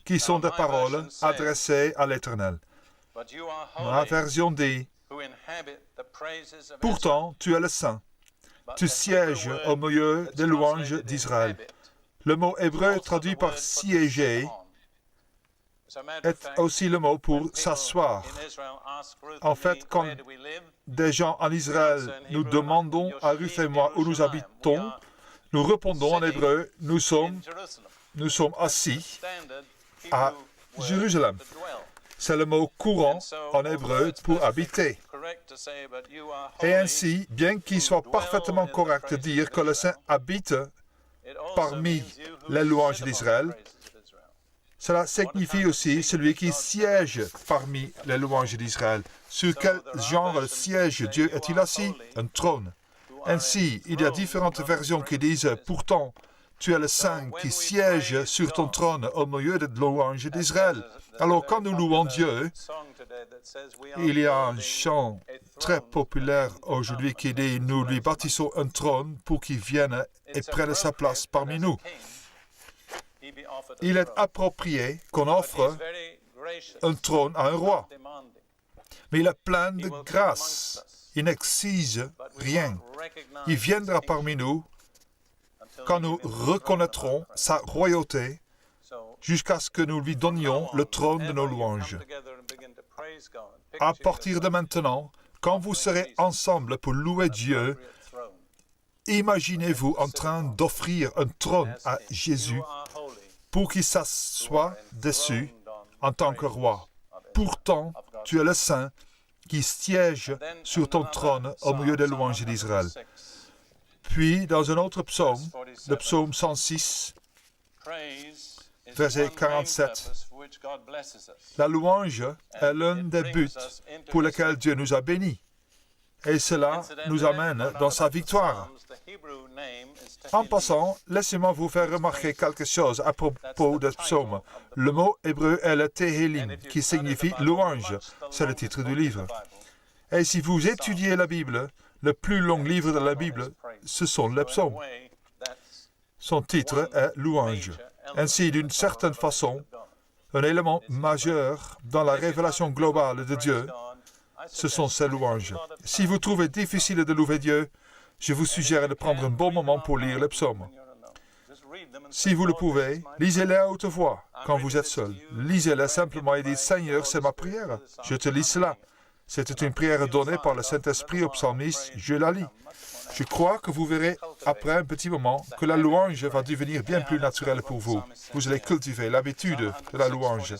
Qui sont des paroles adressées à l'Éternel. Ma version dit, « Pourtant, tu es le Saint. Tu sièges au milieu des louanges d'Israël. » Le mot hébreu traduit par « siéger » est aussi le mot pour « s'asseoir ». En fait, quand des gens en Israël nous demandons à Ruth et moi où nous habitons, nous répondons en hébreu, nous sommes assis à Jérusalem. C'est le mot courant en hébreu pour habiter. Et ainsi, bien qu'il soit parfaitement correct de dire que le Saint habite parmi les louanges d'Israël, Cela signifie aussi celui qui siège parmi les louanges d'Israël. Sur quel genre de siège Dieu est-il assis? Un trône. Ainsi, il y a différentes versions qui disent « Pourtant, tu es le Saint qui siège sur ton trône au milieu des louanges d'Israël. » Alors, quand nous louons Dieu, il y a un chant très populaire aujourd'hui qui dit « Nous lui bâtissons un trône pour qu'il vienne et prenne sa place parmi nous. » Il est approprié qu'on offre un trône à un roi. Mais il est plein de grâce. Il n'exige rien. Il viendra parmi nous quand nous reconnaîtrons sa royauté jusqu'à ce que nous lui donnions le trône de nos louanges. À partir de maintenant, quand vous serez ensemble pour louer Dieu, imaginez-vous en train d'offrir un trône à Jésus pour qu'il s'assoie dessus en tant que roi. Pourtant, tu es le Saint qui siège sur ton trône au milieu des louanges d'Israël. Puis, dans un autre psaume, le psaume 106, verset 47, la louange est l'un des buts pour lesquels Dieu nous a bénis. Et cela nous amène dans sa victoire. En passant, laissez-moi vous faire remarquer quelque chose à propos de psaume. Le mot hébreu est le Tehillim, qui signifie louange. C'est le titre du livre. Et si vous étudiez la Bible, le plus long livre de la Bible, ce sont les psaumes. Son titre est louange. Ainsi, d'une certaine façon, un élément majeur dans la révélation globale de Dieu, ce sont ces louanges. Si vous trouvez difficile de louer Dieu, je vous suggère de prendre un bon moment pour lire les psaumes. Si vous le pouvez, lisez-les à haute voix quand vous êtes seul. Lisez-les simplement et dites « Seigneur, c'est ma prière. Je te lis cela. » C'était une prière donnée par le Saint-Esprit au psalmiste. Je la lis. Je crois que vous verrez après un petit moment que la louange va devenir bien plus naturelle pour vous. Vous allez cultiver l'habitude de la louange.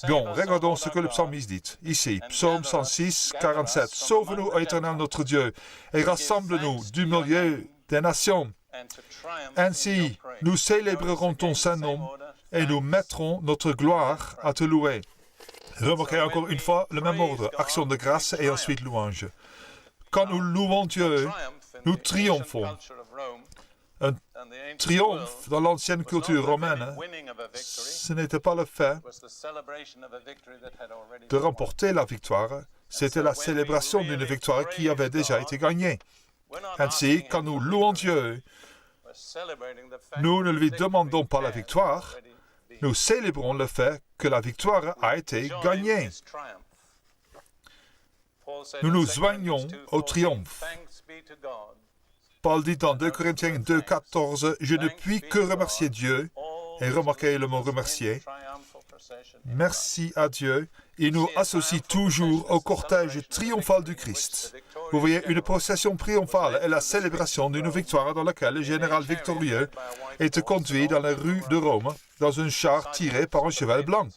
Bon, regardons ce que le psalmiste dit. Ici, psaume 106, 47. « Sauve-nous, ô Éternel notre Dieu, et rassemble-nous du milieu des nations. Ainsi, nous célébrerons ton saint nom et nous mettrons notre gloire à te louer. » Remarquez encore une fois le même ordre, action de grâce et ensuite louange. Quand nous louons Dieu, nous triomphons. Un triomphe dans l'ancienne culture romaine, ce n'était pas le fait de remporter la victoire, c'était la célébration d'une victoire qui avait déjà été gagnée. Ainsi, quand nous louons Dieu, nous ne lui demandons pas la victoire, nous célébrons le fait que la victoire a été gagnée. Nous nous joignons au triomphe. Paul dit dans 2 Corinthiens 2, 14, « Je ne puis que remercier Dieu. » Et remarquez le mot « remercier ». Merci à Dieu. Il nous associe toujours au cortège triomphal du Christ. Vous voyez, une procession triomphale est la célébration d'une victoire dans laquelle le général victorieux était conduit dans les rues de Rome dans un char tiré par un cheval blanc.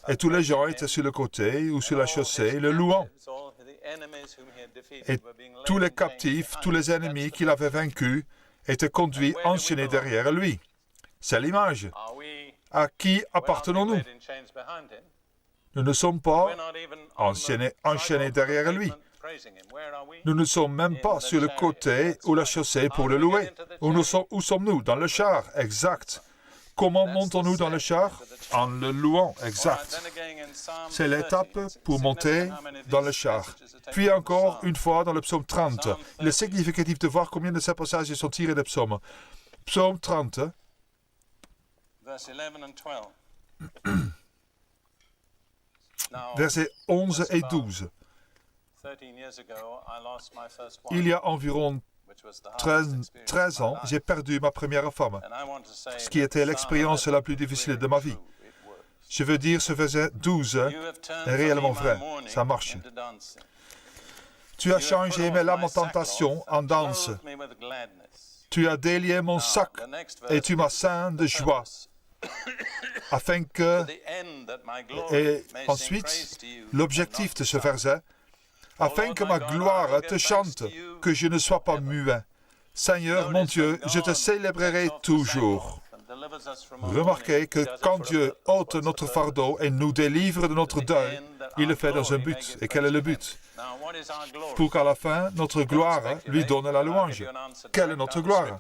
Et tous les gens étaient sur le côté ou sur la chaussée le louant. Et tous les captifs, tous les ennemis qu'il avait vaincus étaient conduits enchaînés derrière lui. C'est l'image. À qui appartenons-nous? Nous ne sommes pas enchaînés derrière lui. Nous ne sommes même pas sur le côté ou la chaussée pour le louer. Où sommes-nous? Dans le char, exact. Comment montons-nous dans le char? En le louant, exact. C'est l'étape pour monter dans le char. Puis encore une fois dans le psaume 30. Il est significatif de voir combien de ces passages sont tirés des psaumes. Psaume 30. Versets 11 et 12. Il y a environ 13 ans, j'ai perdu ma première femme, ce qui était l'expérience la plus difficile de ma vie. Je veux dire, ce verset 12 est réellement vrai. Ça marche. Tu as changé mes lamentations en danse. Tu as délié mon sac et tu m'as ceint de joie. Afin que... Et ensuite, l'objectif de ce verset, afin que ma gloire te chante, que je ne sois pas muet. Seigneur, mon Dieu, je te célébrerai toujours. Remarquez que quand Dieu ôte notre fardeau et nous délivre de notre deuil, il le fait dans un but. Et quel est le but? Pour qu'à la fin, notre gloire lui donne la louange. Quelle est notre gloire?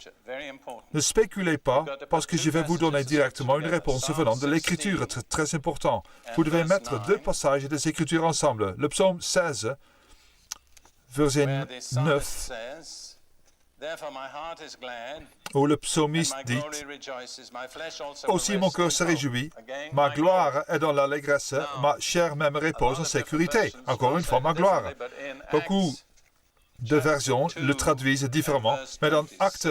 Ne spéculez pas, parce que je vais vous donner directement une réponse venant de l'Écriture. C'est très important. Vous devez mettre deux passages des Écritures ensemble. Le psaume 16, verset 9, où le psalmiste dit « Aussi mon cœur se réjouit, ma gloire est dans l'allégresse, ma chair même repose en sécurité. » Encore une fois, ma gloire. Beaucoup de versions le traduisent différemment, mais dans Acte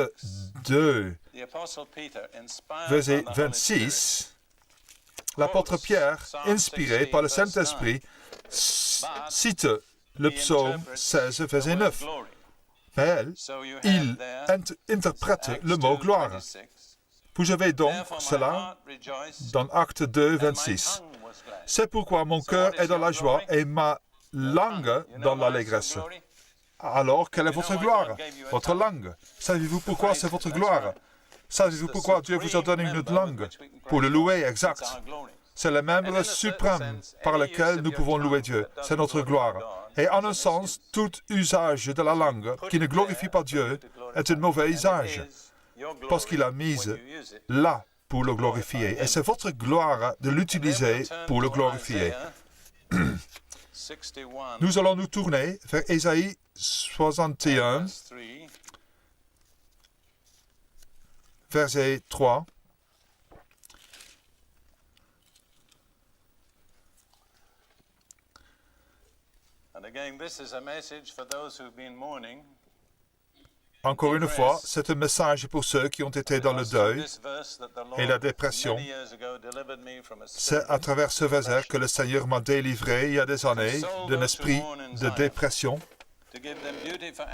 2, verset 26, l'apôtre Pierre, inspiré par le Saint-Esprit, cite le psaume 16, verset 9. Mais il interprète le mot « gloire ». Vous avez donc cela dans Acte 2, 26. C'est pourquoi mon cœur est dans la joie et ma langue dans l'allégresse. Alors, quelle est votre gloire? Votre langue. Savez-vous pourquoi c'est votre gloire? Savez-vous pourquoi Dieu vous a donné une langue? Pour le louer, exact. C'est le membre suprême par lequel nous pouvons louer Dieu. C'est notre gloire. Et en un sens, tout usage de la langue qui ne glorifie pas Dieu est un mauvais usage, parce qu'il a mis là pour le glorifier. Et c'est votre gloire de l'utiliser pour le glorifier. Nous allons nous tourner vers Ésaïe 61, verset 3. Encore une fois, c'est un message pour ceux qui ont été dans le deuil et la dépression. C'est à travers ce verset que le Seigneur m'a délivré il y a des années d'un esprit de dépression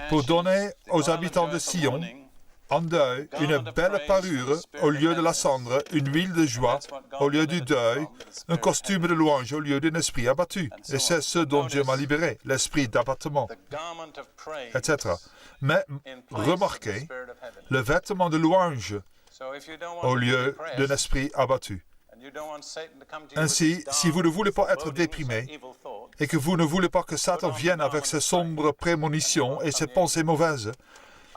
pour donner aux habitants de Sion, en deuil, une belle parure au lieu de la cendre, une huile de joie au lieu du deuil, un costume de louange au lieu d'un esprit abattu. Et c'est ce dont Dieu m'a libéré, l'esprit d'abattement, etc. Mais remarquez, le vêtement de louange au lieu d'un esprit abattu. Ainsi, si vous ne voulez pas être déprimé et que vous ne voulez pas que Satan vienne avec ses sombres prémonitions et ses pensées mauvaises,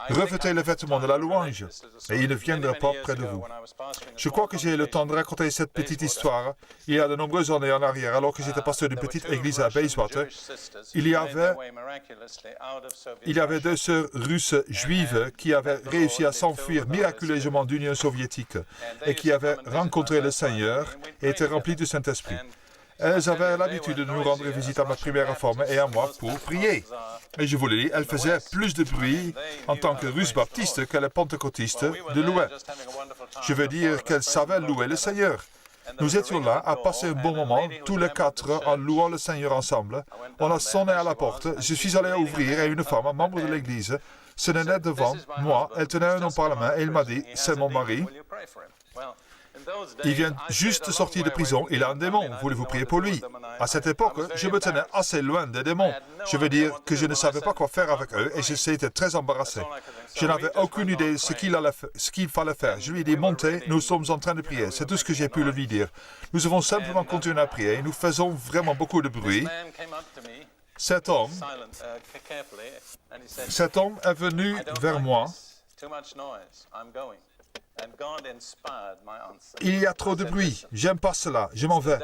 revêtez le vêtement de la louange, et il ne viendra pas près de vous. Je crois que j'ai eu le temps de raconter cette petite histoire. Il y a de nombreuses années en arrière, alors que j'étais pasteur d'une petite église à Bayswater, il y avait deux sœurs russes juives qui avaient réussi à s'enfuir miraculeusement de l'Union soviétique et qui avaient rencontré le Seigneur et étaient remplies du Saint-Esprit. Elles avaient l'habitude de nous rendre visite à ma première réforme et à moi pour prier. Et je vous le dis, elles faisaient plus de bruit en tant que Russes baptistes que les pentecôtistes de l'Ouest. Je veux dire qu'elles savaient louer le Seigneur. Nous étions là à passer un bon moment, tous les quatre, en louant le Seigneur ensemble. On a sonné à la porte, je suis allé ouvrir et une femme, un membre de l'église, se tenait devant moi, elle tenait un nom par la main et il m'a dit, c'est mon mari. Il vient juste de sortir de prison, il a un démon, voulez-vous prier pour lui? À cette époque, je me tenais assez loin des démons. Je veux dire que je ne savais pas quoi faire avec eux et j'étais très embarrassé. Je n'avais aucune idée de ce qu'il fallait faire. Je lui ai dit, montez, nous sommes en train de prier. C'est tout ce que j'ai pu lui dire. Nous avons simplement continué à prier, nous faisons vraiment beaucoup de bruit. Cet homme est venu vers moi. Il y a trop de bruit, j'aime pas cela, je m'en vais.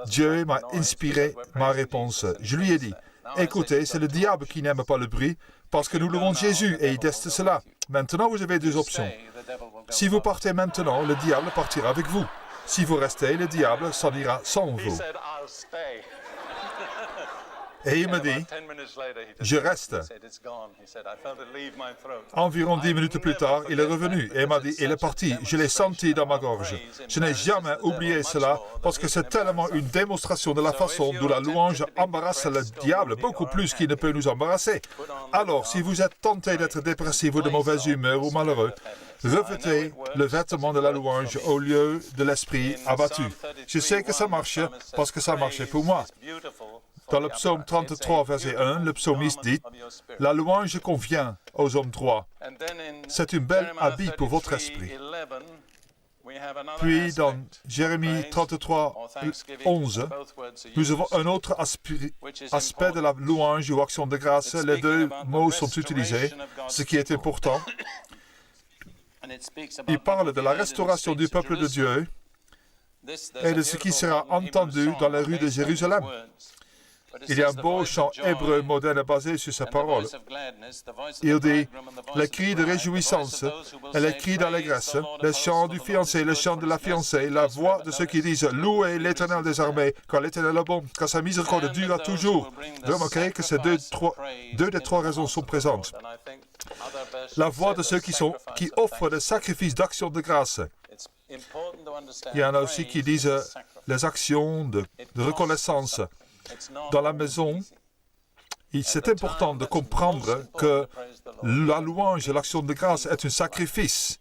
Dieu m'a inspiré ma réponse. Je lui ai dit, écoutez, c'est le diable qui n'aime pas le bruit, parce que nous louons Jésus et il déteste cela. Maintenant, vous avez deux options. Si vous partez maintenant, le diable partira avec vous. Si vous restez, le diable s'en ira sans vous. Et il me dit, je reste. Environ 10 minutes plus tard, il est revenu et m'a dit, il est parti. Je l'ai senti dans ma gorge. Je n'ai jamais oublié cela parce que c'est tellement une démonstration de la façon dont la louange embarrasse le diable, beaucoup plus qu'il ne peut nous embarrasser. Alors, si vous êtes tenté d'être dépressif ou de mauvaise humeur ou malheureux, revêtez le vêtement de la louange au lieu de l'esprit abattu. Je sais que ça marche parce que ça marchait pour moi. Dans le psaume 33, verset 1, le psalmiste dit « La louange convient aux hommes droits. C'est une belle habit pour votre esprit. » Puis dans Jérémie 33, 11, nous avons un autre aspect de la louange ou action de grâce. Les deux mots sont utilisés, ce qui est important. Il parle de la restauration du peuple de Dieu et de ce qui sera entendu dans les rues de Jérusalem. Il y a un beau chant hébreu moderne basé sur cette parole. Il dit « Les cris de réjouissance et les cris d'allégresse, les chants du fiancé, les chants de la fiancée, la voix de ceux qui disent « Louez l'Éternel des armées, car l'Éternel est bon, car sa miséricorde dure toujours. » Vous remarquez que ces deux des trois raisons sont présentes. La voix de ceux qui offrent des sacrifices d'action de grâce. Il y en a aussi qui disent les actions de reconnaissance. Dans la maison, c'est important de comprendre que la louange et l'action de grâce est un sacrifice.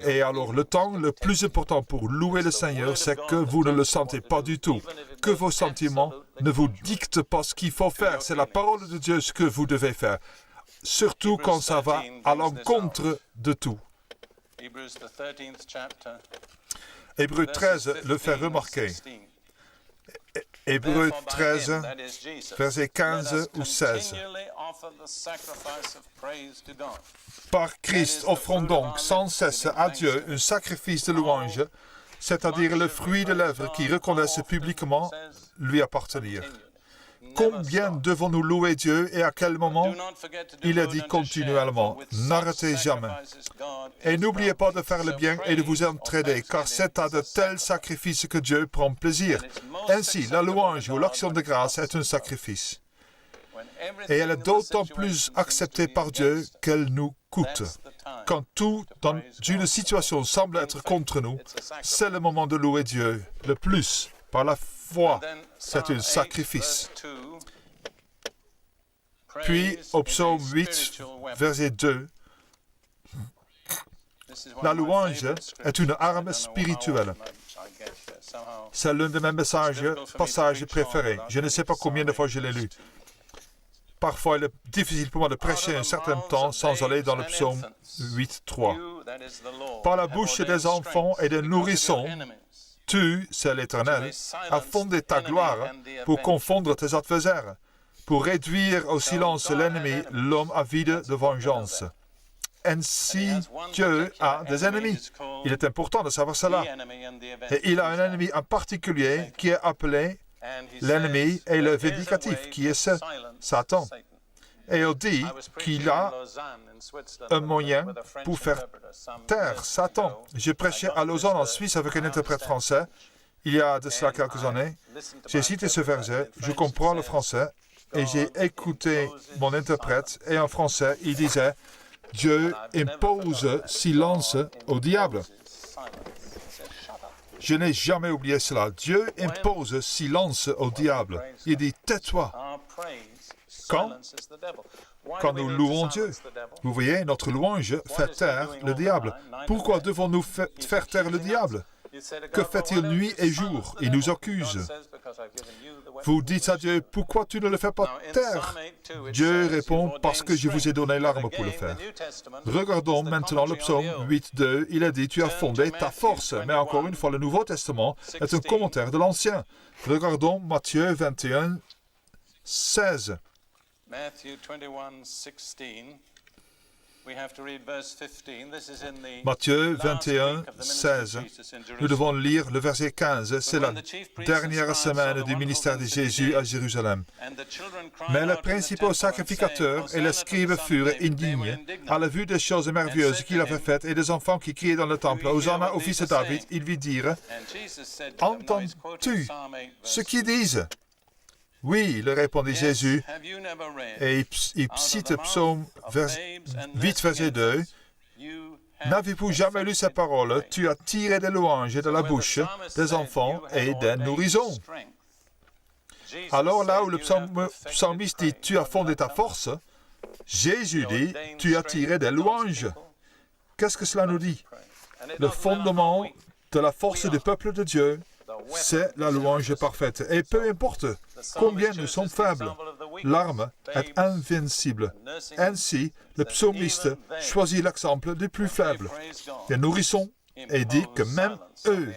Et alors, le temps le plus important pour louer le Seigneur, c'est que vous ne le sentez pas du tout. Que vos sentiments ne vous dictent pas ce qu'il faut faire. C'est la parole de Dieu ce que vous devez faire. Surtout quand ça va à l'encontre de tout. Hébreux 13 le fait remarquer. Hébreux 13, versets 15 ou 16. Par Christ, offrons donc sans cesse à Dieu un sacrifice de louange, c'est-à-dire le fruit de lèvres qui reconnaissent publiquement lui appartenir. Combien devons-nous louer Dieu et à quel moment? Il a dit continuellement, n'arrêtez jamais. Et n'oubliez pas de faire le bien et de vous entraider, car c'est à de tels sacrifices que Dieu prend plaisir. Ainsi, la louange ou l'action de grâce est un sacrifice. Et elle est d'autant plus acceptée par Dieu qu'elle nous coûte. Quand tout dans une situation semble être contre nous, c'est le moment de louer Dieu le plus par la foi. C'est un sacrifice. Puis, au psaume 8, verset 2, la louange est une arme spirituelle. C'est l'un de mes passages préférés. Je ne sais pas combien de fois je l'ai lu. Parfois, il est difficile pour moi de prêcher un certain temps sans aller dans le psaume 8, 3. Par la bouche des enfants et des nourrissons, tu, c'est l'Éternel, as fondé ta gloire pour confondre tes adversaires, pour réduire au silence l'ennemi, l'homme avide de vengeance. Ainsi, Dieu a des ennemis. Il est important de savoir cela. Et il a un ennemi en particulier qui est appelé l'ennemi et le vindicatif, qui est Satan. Et on dit qu'il a un moyen pour faire taire Satan. J'ai prêché à Lausanne, en Suisse, avec un interprète français, il y a de cela quelques années. J'ai cité ce verset, je comprends le français, et j'ai écouté mon interprète, et en français, il disait « Dieu impose silence au diable ». Je n'ai jamais oublié cela. Dieu impose silence au diable. Il dit « Tais-toi ». Quand nous louons Dieu. Vous voyez, notre louange fait taire le diable. Pourquoi devons-nous faire taire le diable? Que fait-il nuit et jour? Il nous accuse. Vous dites à Dieu, pourquoi tu ne le fais pas taire? Dieu répond, parce que je vous ai donné l'arme pour le faire. Regardons maintenant le psaume 8.2. Il a dit, tu as fondé ta force. Mais encore une fois, le Nouveau Testament est un commentaire de l'Ancien. Regardons Matthieu 21, 16. Matthieu 21, 16. Nous devons lire le verset 15. C'est la dernière semaine du ministère de Jésus à Jérusalem. Mais les principaux sacrificateurs et les scribes furent indignes à la vue des choses merveilleuses qu'il avait faites et des enfants qui criaient dans le temple. Hosanna au fils de David, ils lui dirent, entends-tu ce qu'ils disent? Oui, le répondit Jésus, et il cite Psaume 8, verset 2. N'avez-vous jamais lu ces paroles? Tu as tiré des louanges de la bouche des enfants et des nourrissons. Alors là où le psalmiste dit, tu as fondé ta force, Jésus dit, tu as tiré des louanges. Qu'est-ce que cela nous dit? Le fondement de la force du peuple de Dieu, c'est la louange parfaite. Et peu importe combien nous sommes faibles, l'arme est invincible. Ainsi, le psalmiste choisit l'exemple des plus faibles, des nourrissons et dit que même eux,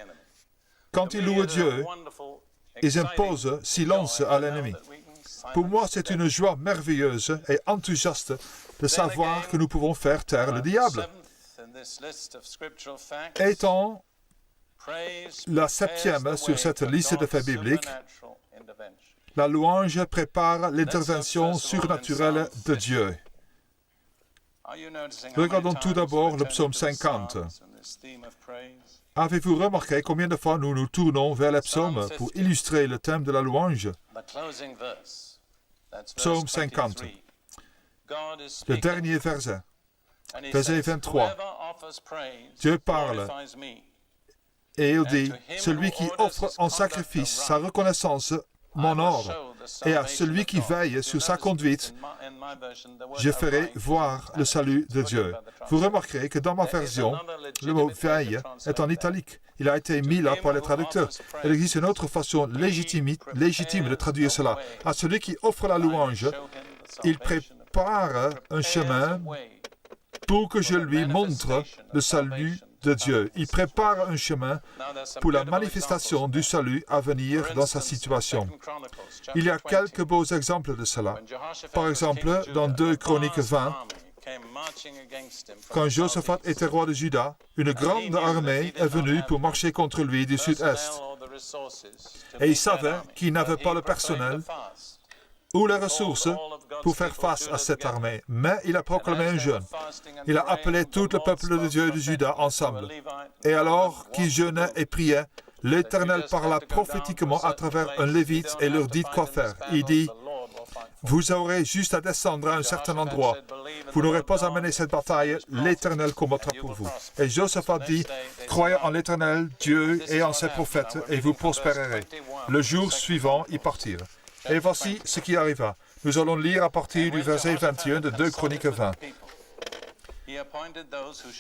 quand ils louent Dieu, ils imposent silence à l'ennemi. Pour moi, c'est une joie merveilleuse et enthousiaste de savoir que nous pouvons faire taire le diable. Étant la 7e sur cette liste de faits bibliques, la louange prépare l'intervention surnaturelle de Dieu. Regardons tout d'abord le psaume 50. Avez-vous remarqué combien de fois nous nous tournons vers les psaumes pour illustrer le thème de la louange? Psaume 50. Le dernier verset. Verset 23. Dieu parle et il dit, celui qui offre en sacrifice sa reconnaissance m'honore, et à celui qui veille sur sa conduite, je ferai voir le salut de Dieu. Vous remarquerez que dans ma version, le mot « veille » est en italique. Il a été mis là par les traducteurs. Il existe une autre façon légitime de traduire cela. À celui qui offre la louange, il prépare un chemin pour que je lui montre le salut de Dieu. Il prépare un chemin pour la manifestation du salut à venir dans sa situation. Il y a quelques beaux exemples de cela. Par exemple, dans 2 Chroniques 20, quand Josaphat était roi de Juda, une grande armée est venue pour marcher contre lui du sud-est. Et il savait qu'il n'avait pas le personnel ou les ressources pour faire face à cette armée. Mais il a proclamé un jeûne. Il a appelé tout le peuple de Dieu de Juda ensemble. Et alors qu'ils jeûnaient et priaient, l'Éternel parla prophétiquement à travers un lévite et leur dit quoi faire. Il dit, vous aurez juste à descendre à un certain endroit. Vous n'aurez pas à mener cette bataille, l'Éternel combattra pour vous. Et Josaphat dit, croyez en l'Éternel, Dieu et en ses prophètes, et vous prospérerez. Le jour suivant, ils partirent. Et voici ce qui arriva. Nous allons lire à partir du verset 21 de 2 Chroniques 20.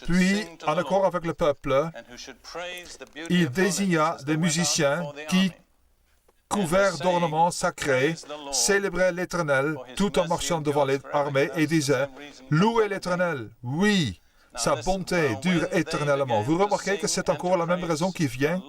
Puis, en accord avec le peuple, il désigna des musiciens qui, couverts d'ornements sacrés, célébraient l'Éternel tout en marchant devant l'armée et disaient « Louez l'Éternel, oui, sa bonté dure éternellement. » Vous remarquez que c'est encore la même raison qui revient.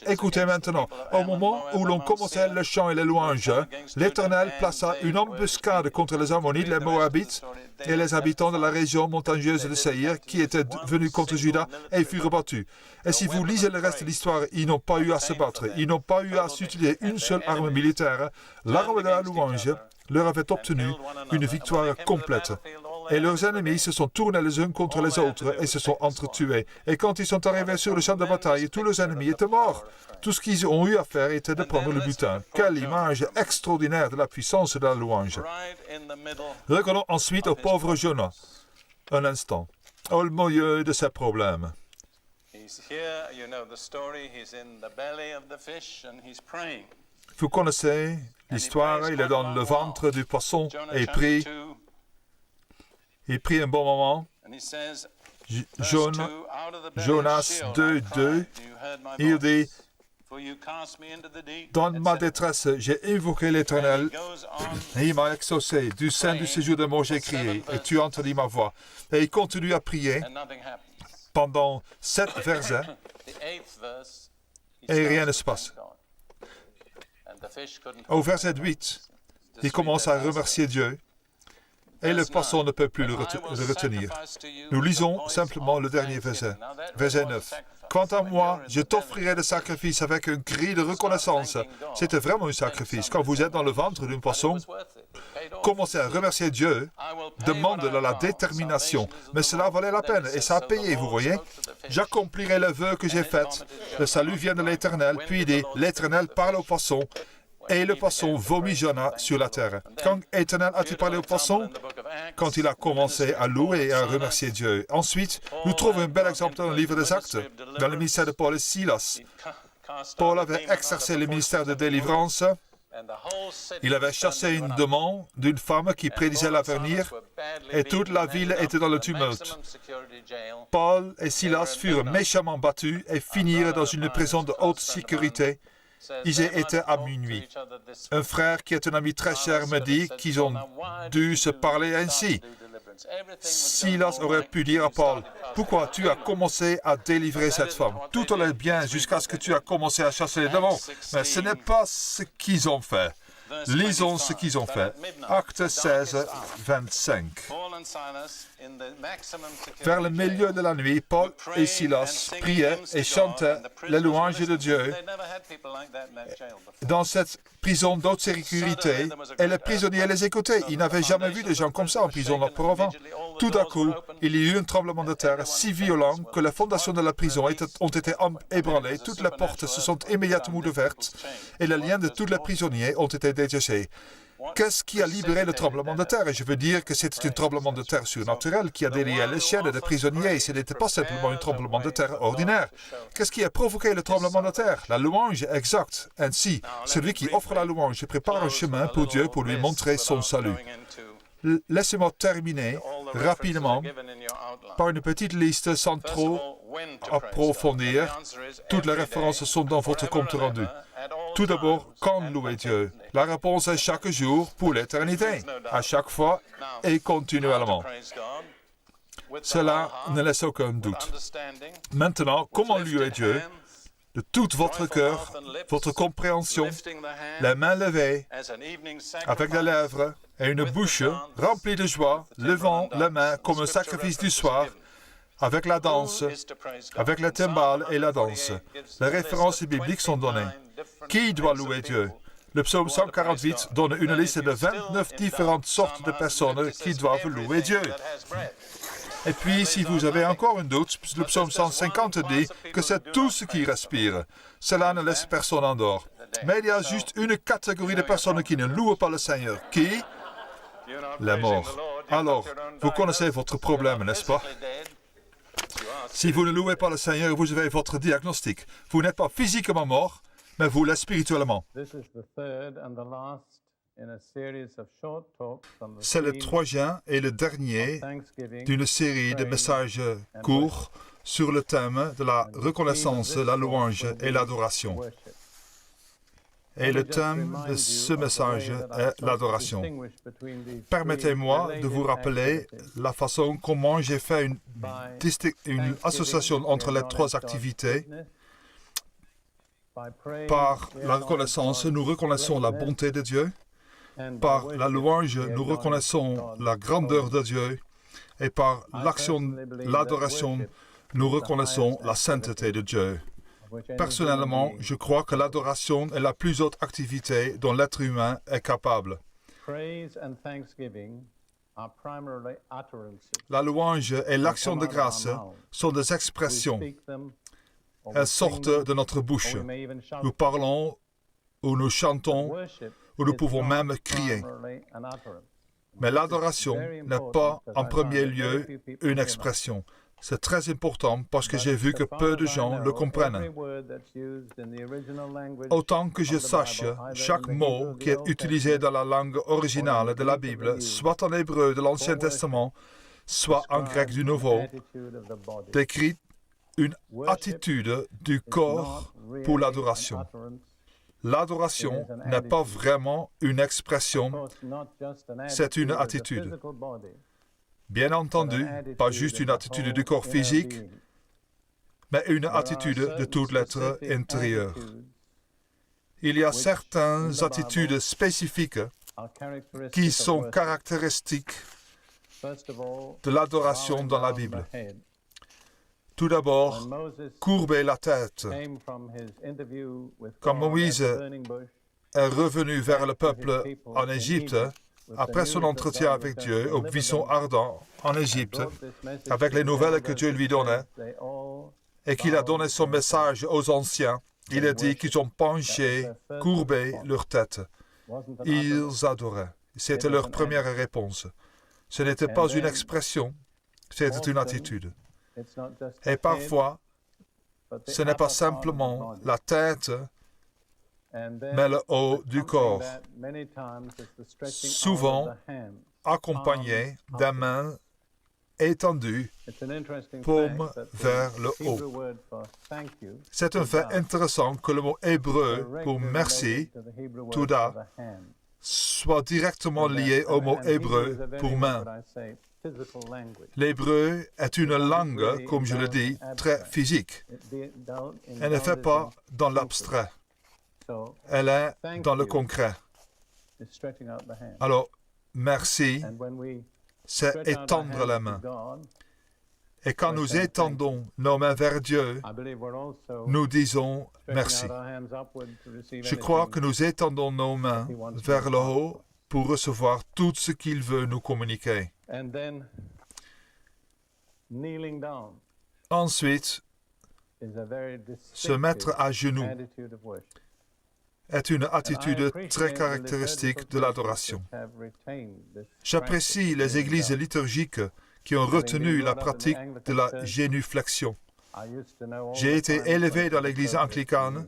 Écoutez maintenant. Au moment où l'on commençait le chant et les louanges, l'Éternel plaça une embuscade contre les Ammonites, les Moabites et les habitants de la région montagneuse de Séhir qui étaient venus contre Juda et furent battus. Et si vous lisez le reste de l'histoire, ils n'ont pas eu à se battre. Ils n'ont pas eu à s'utiliser une seule arme militaire. L'arme de la louange leur avait obtenu une victoire complète. Et leurs ennemis se sont tournés les uns contre les autres et se sont entretués. Et quand ils sont arrivés sur le champ de bataille, tous leurs ennemis étaient morts. Tout ce qu'ils ont eu à faire était de prendre le butin. Quelle image extraordinaire de la puissance de la louange. Regardons ensuite au pauvre Jonas. Un instant. Au milieu de ses problèmes. Vous connaissez l'histoire, il est dans le ventre du poisson et il prie un bon moment. Jonas 2:2, il dit, dans ma détresse, j'ai invoqué l'Éternel et il m'a exaucé. Du sein du séjour de mort, j'ai crié et tu as entendu ma voix. Et il continue à prier pendant 7 versets et rien ne se passe. Au verset 8, il commence à remercier Dieu et le poisson ne peut plus le retenir. Nous lisons simplement le dernier verset, verset 9. Quant à moi, je t'offrirai le sacrifice avec un cri de reconnaissance. C'était vraiment un sacrifice. Quand vous êtes dans le ventre d'un poisson, commencez à remercier Dieu, demande la détermination. Mais cela valait la peine et ça a payé, vous voyez. J'accomplirai le vœu que j'ai fait. Le salut vient de l'Éternel. Puis il dit, l'Éternel parle au poisson. Et le poisson vomit Jonas sur la terre. Quand l'Éternel a-t-il parlé au poisson? Quand il a commencé à louer et à remercier Dieu. Ensuite, nous trouvons un bel exemple dans le livre des Actes, dans le ministère de Paul et Silas. Paul avait exercé le ministère de délivrance. Il avait chassé une démon d'une femme qui prédisait l'avenir et toute la ville était dans le tumulte. Paul et Silas furent méchamment battus et finirent dans une prison de haute sécurité. Ils étaient à minuit. Un frère qui est un ami très cher me dit qu'ils ont dû se parler ainsi. Silas aurait pu dire à Paul, « Pourquoi tu as commencé à délivrer cette femme? Tout allait bien jusqu'à ce que tu as commencé à chasser les démons. » Mais ce n'est pas ce qu'ils ont fait. Lisons ce qu'ils ont fait. Acte 16, 25. Vers le milieu de la nuit, Paul et Silas priaient et chantaient les louanges de Dieu dans cette prison d'haute sécurité, et les prisonniers les écoutaient. Ils n'avaient jamais vu des gens comme ça en prison auparavant. Tout d'un coup, il y a eu un tremblement de terre si violent que les fondations de la prison ont été ébranlées, toutes les portes se sont immédiatement ouvertes et les liens de tous les prisonniers ont été détachés. Qu'est-ce qui a libéré le tremblement de terre? Et je veux dire que c'était un tremblement de terre surnaturel qui a délié les chaînes des prisonniers. Ce n'était pas simplement un tremblement de terre ordinaire. Qu'est-ce qui a provoqué le tremblement de terre? La louange, exact. Ainsi, celui qui offre la louange prépare un chemin pour Dieu pour lui montrer son salut. Laissez-moi terminer rapidement par une petite liste sans trop approfondir. Toutes les références sont dans votre compte rendu. Tout d'abord, quand louer Dieu? La réponse est chaque jour pour l'éternité, à chaque fois et continuellement. Cela ne laisse aucun doute. Maintenant, comment louer Dieu? De tout votre cœur, votre compréhension, les mains levées, avec les lèvres et une bouche remplie de joie, levant les mains comme un sacrifice du soir, avec la danse, avec les timbales et la danse. Les références bibliques sont données. Qui doit louer Dieu? Le psaume 148 donne une liste de 29 différentes sortes de personnes qui doivent louer Dieu. Et puis, si vous avez encore un doute, le psaume 150 dit que c'est tout ce qui respire. Cela ne laisse personne en dehors. Mais il y a juste une catégorie de personnes qui ne louent pas le Seigneur. Qui? Les morts. Alors, vous connaissez votre problème, n'est-ce pas? Si vous ne louez pas le Seigneur, vous avez votre diagnostic. Vous n'êtes pas physiquement mort, mais vous l'êtes spirituellement. C'est le troisième et le dernier d'une série de messages courts sur le thème de la reconnaissance, la louange et l'adoration. Et le thème de ce message est l'adoration. Permettez-moi de vous rappeler la façon comment j'ai fait une association entre les trois activités. Par la reconnaissance, nous reconnaissons la bonté de Dieu. Par la louange, nous reconnaissons la grandeur de Dieu. Et par l'adoration, nous reconnaissons la sainteté de Dieu. Personnellement, je crois que l'adoration est la plus haute activité dont l'être humain est capable. La louange et l'action de grâce sont des expressions. Elles sortent de notre bouche. Nous parlons ou nous chantons ou nous pouvons même crier. Mais l'adoration n'est pas en premier lieu une expression. C'est très important parce que j'ai vu que peu de gens le comprennent. Autant que je sache, chaque mot qui est utilisé dans la langue originale de la Bible, soit en hébreu de l'Ancien Testament, soit en grec du Nouveau, décrit une attitude du corps pour l'adoration. L'adoration n'est pas vraiment une expression, c'est une attitude. Bien entendu, pas juste une attitude du corps physique, mais une attitude de tout l'être intérieur. Il y a certaines attitudes spécifiques qui sont caractéristiques de l'adoration dans la Bible. Tout d'abord, courber la tête. Quand Moïse est revenu vers le peuple en Égypte, après son entretien avec Dieu au buisson ardent en Égypte, avec les nouvelles que Dieu lui donnait, et qu'il a donné son message aux anciens, il a dit qu'ils ont penché, courbé leur tête. Ils adoraient. C'était leur première réponse. Ce n'était pas une expression, c'était une attitude. Et parfois, ce n'est pas simplement la tête, mais le haut du corps, souvent accompagné des mains étendues, paume vers le haut. C'est un fait intéressant que le mot hébreu pour merci, touda, soit directement lié au mot hébreu pour main. L'hébreu est une langue, comme je le dis, très physique. Elle ne fait pas dans l'abstrait. Elle est dans le concret. Alors, merci, c'est étendre la main. Et quand nous étendons nos mains vers Dieu, nous disons merci. Je crois que nous étendons nos mains vers le haut pour recevoir tout ce qu'il veut nous communiquer. Ensuite, se mettre à genoux est une attitude très caractéristique de l'adoration. J'apprécie les églises liturgiques qui ont retenu la pratique de la génuflexion. J'ai été élevé dans l'église anglicane.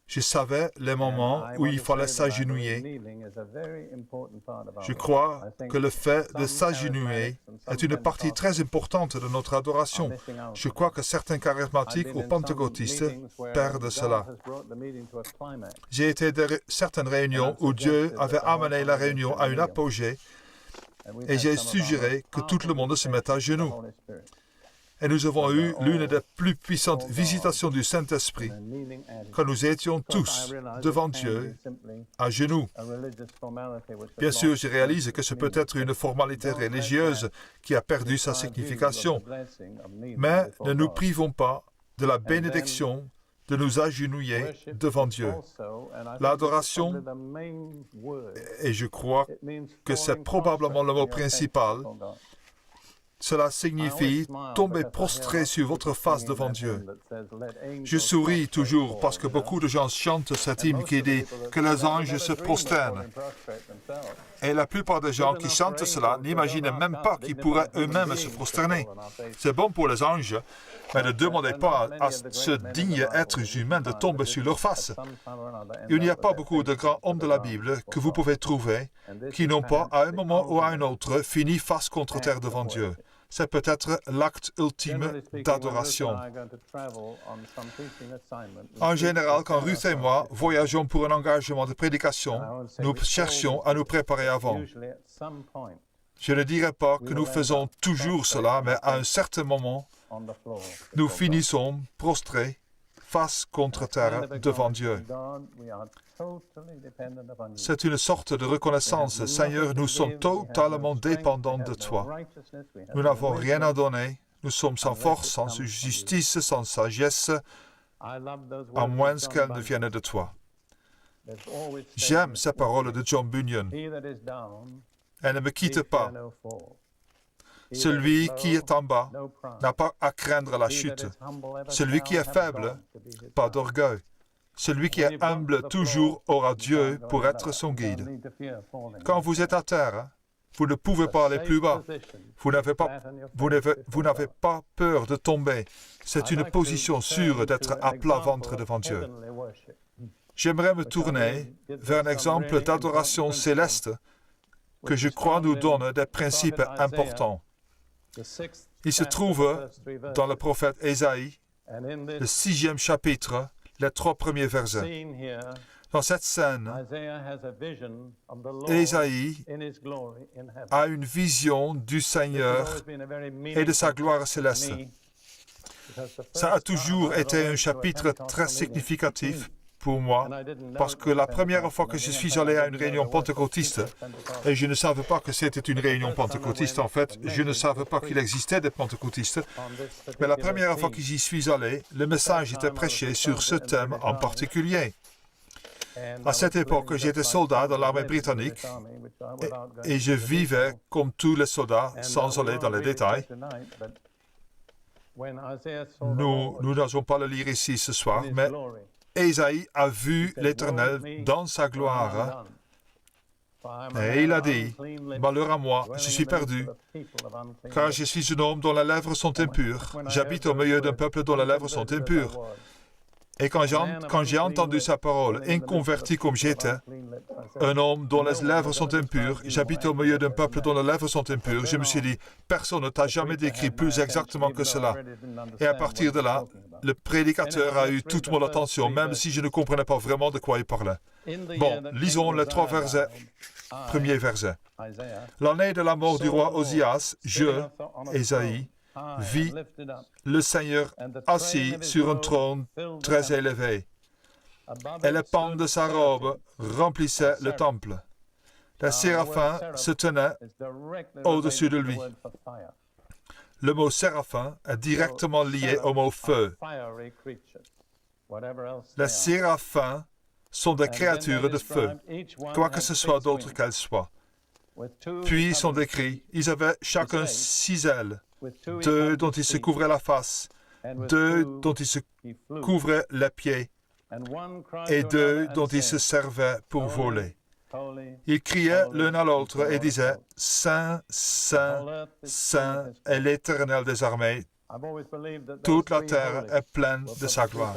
Je savais les moments où il fallait s'agenouiller. Je crois que le fait de s'agenouiller est une partie très importante de notre adoration. Je crois que certains charismatiques ou pentecôtistes perdent cela. J'ai été à certaines réunions où Dieu avait amené la réunion à une apogée et j'ai suggéré que tout le monde se mette à genoux. Et nous avons eu l'une des plus puissantes visitations du Saint-Esprit quand nous étions tous devant Dieu à genoux. Bien sûr, je réalise que ce peut être une formalité religieuse qui a perdu sa signification, mais ne nous privons pas de la bénédiction de nous agenouiller devant Dieu. L'adoration, et je crois que c'est probablement le mot principal, cela signifie tomber prostré sur votre face devant Dieu. Je souris toujours parce que beaucoup de gens chantent cet hymne qui dit que les anges se prosternent. Et la plupart des gens qui chantent cela n'imaginent même pas qu'ils pourraient eux-mêmes se prosterner. C'est bon pour les anges, mais ne demandez pas à ce digne être humain de tomber sur leur face. Il n'y a pas beaucoup de grands hommes de la Bible que vous pouvez trouver qui n'ont pas, à un moment ou à un autre, fini face contre terre devant Dieu. C'est peut-être l'acte ultime d'adoration. En général, quand Ruth et moi voyageons pour un engagement de prédication, nous cherchons à nous préparer avant. Je ne dirais pas que nous faisons toujours cela, mais à un certain moment, nous finissons prostrés, face contre terre, devant Dieu. C'est une sorte de reconnaissance. Seigneur, nous sommes totalement dépendants de toi. Nous n'avons rien à donner. Nous sommes sans force, sans justice, sans sagesse, à moins qu'elles ne viennent de toi. J'aime ces paroles de John Bunyan. Elles ne me quittent pas. Celui qui est en bas n'a pas à craindre la chute. Celui qui est faible, pas d'orgueil. Celui qui est humble toujours aura Dieu pour être son guide. Quand vous êtes à terre, vous ne pouvez pas aller plus bas. Vous n'avez pas peur de tomber. C'est une position sûre d'être à plat ventre devant Dieu. J'aimerais me tourner vers un exemple d'adoration céleste que je crois nous donne des principes importants. Il se trouve dans le prophète Ésaïe, le 6e chapitre, les 3 premiers versets. Dans cette scène, Ésaïe a une vision du Seigneur et de sa gloire céleste. Ça a toujours été un chapitre très significatif pour moi, parce que la première fois que je suis allé à une réunion pentecôtiste, et je ne savais pas que c'était une réunion pentecôtiste en fait, je ne savais pas qu'il existait des pentecôtistes, mais la première fois que j'y suis allé, le message était prêché sur ce thème en particulier. À cette époque, j'étais soldat dans l'armée britannique et je vivais comme tous les soldats, sans aller dans les détails. Nous n'allons pas le lire ici ce soir, mais Ésaïe a vu l'Éternel dans sa gloire et il a dit, « Malheur à moi, je suis perdu, car je suis un homme dont les lèvres sont impures. J'habite au milieu d'un peuple dont les lèvres sont impures. » Et quand j'ai entendu sa parole, inconverti comme j'étais, un homme dont les lèvres sont impures, j'habite au milieu d'un peuple dont les lèvres sont impures, je me suis dit, personne ne t'a jamais décrit plus exactement que cela. Et à partir de là, le prédicateur a eu toute mon attention, même si je ne comprenais pas vraiment de quoi il parlait. Bon, lisons les 3 versets. Premier verset. L'année de la mort du roi Osias, je, Ésaïe, vis le Seigneur assis sur un trône très élevé, et les pans de sa robe remplissaient le temple. Les séraphins se tenaient au-dessus de lui. Le mot séraphin est directement lié au mot feu. Les séraphins sont des créatures de feu, quoi que ce soit d'autre qu'elles soient. Puis ils sont décrits, ils avaient chacun 6 ailes, 2 dont ils se couvraient la face, 2 dont ils se couvraient les pieds, et 2 dont ils se servaient pour voler. Ils criaient l'un à l'autre et disaient « Saint, Saint, Saint est l'Éternel des armées, toute la terre est pleine de sa gloire. »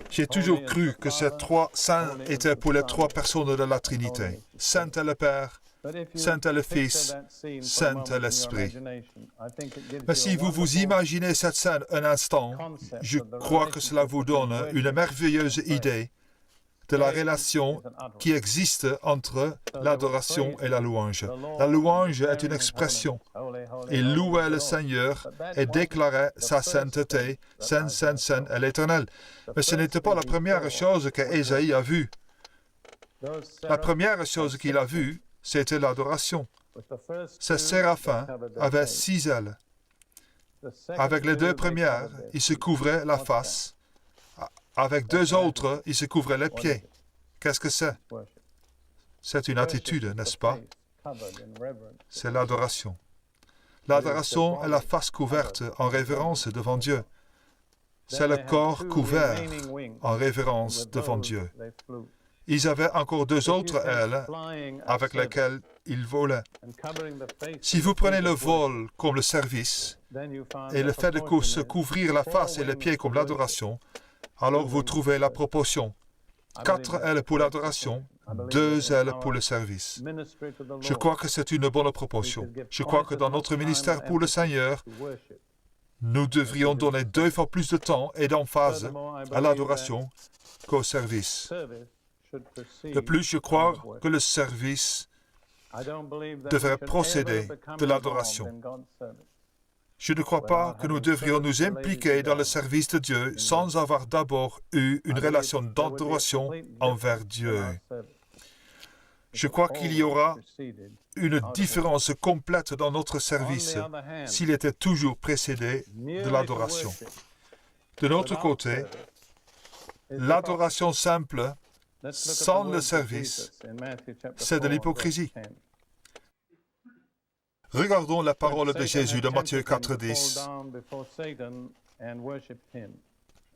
J'ai toujours cru que ces 3 saints étaient pour les 3 personnes de la Trinité. Saint est le Père, Saint est le Fils, Saint est l'Esprit. Mais si vous vous imaginez cette scène un instant, je crois que cela vous donne une merveilleuse idée de la relation qui existe entre l'adoration et la louange. La louange est une expression. Il louait le Seigneur et déclarait sa sainteté. Saint, Saint, Saint est l'Éternel. Mais ce n'était pas la première chose qu'Ésaïe a vue. La première chose qu'il a vue, c'était l'adoration. Ces séraphins avaient 6 ailes. Avec les 2 premières, ils se couvraient la face. Avec 2 autres, ils se couvraient les pieds. Qu'est-ce que c'est? C'est une attitude, n'est-ce pas? C'est l'adoration. L'adoration est la face couverte en révérence devant Dieu. C'est le corps couvert en révérence devant Dieu. Ils avaient encore 2 autres ailes avec lesquelles ils volaient. Si vous prenez le vol comme le service et le fait de se couvrir la face et les pieds comme l'adoration, alors vous trouvez la proportion. 4 ailes pour l'adoration, 2 ailes pour le service. Je crois que c'est une bonne proportion. Je crois que dans notre ministère pour le Seigneur, nous devrions donner 2 fois plus de temps et d'emphase à l'adoration qu'au service. De plus, je crois que le service devrait procéder de l'adoration. Je ne crois pas que nous devrions nous impliquer dans le service de Dieu sans avoir d'abord eu une relation d'adoration envers Dieu. Je crois qu'il y aura une différence complète dans notre service s'il était toujours précédé de l'adoration. De notre côté, l'adoration simple, sans le service, c'est de l'hypocrisie. Regardons la parole de Jésus de Matthieu 4,10.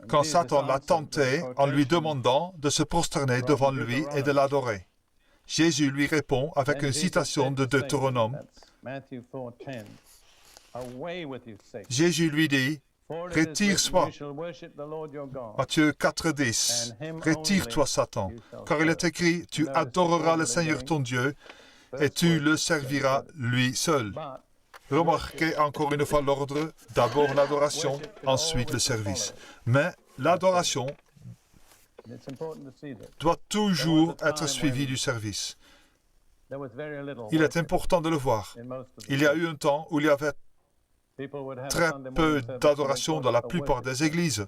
Quand Satan l'a tenté en lui demandant de se prosterner devant lui et de l'adorer, Jésus lui répond avec une citation de Deutéronome. Jésus lui dit, « Retire-toi. » Matthieu 4,10. « Retire-toi, Satan, car il est écrit, tu adoreras le Seigneur ton Dieu, et tu le serviras lui seul. » Remarquez encore une fois l'ordre, d'abord l'adoration, ensuite le service. Mais l'adoration doit toujours être suivie du service. Il est important de le voir. Il y a eu un temps où il y avait très peu d'adoration dans la plupart des églises.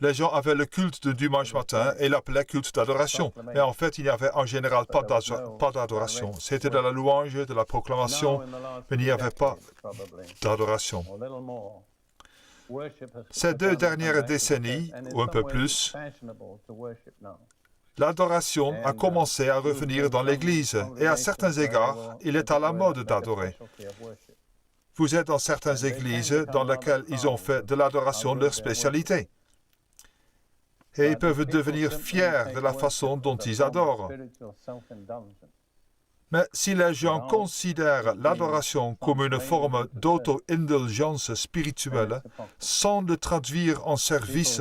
Les gens avaient le culte du dimanche matin et l'appelaient culte d'adoration. Mais en fait, il n'y avait en général pas d'adoration. C'était de la louange, de la proclamation, mais il n'y avait pas d'adoration. Ces 2 dernières décennies, ou un peu plus, l'adoration a commencé à revenir dans l'Église et à certains égards, il est à la mode d'adorer. Vous êtes dans certaines églises dans lesquelles ils ont fait de l'adoration leur spécialité. Et ils peuvent devenir fiers de la façon dont ils adorent. Mais si les gens considèrent l'adoration comme une forme d'auto-indulgence spirituelle, sans le traduire en service,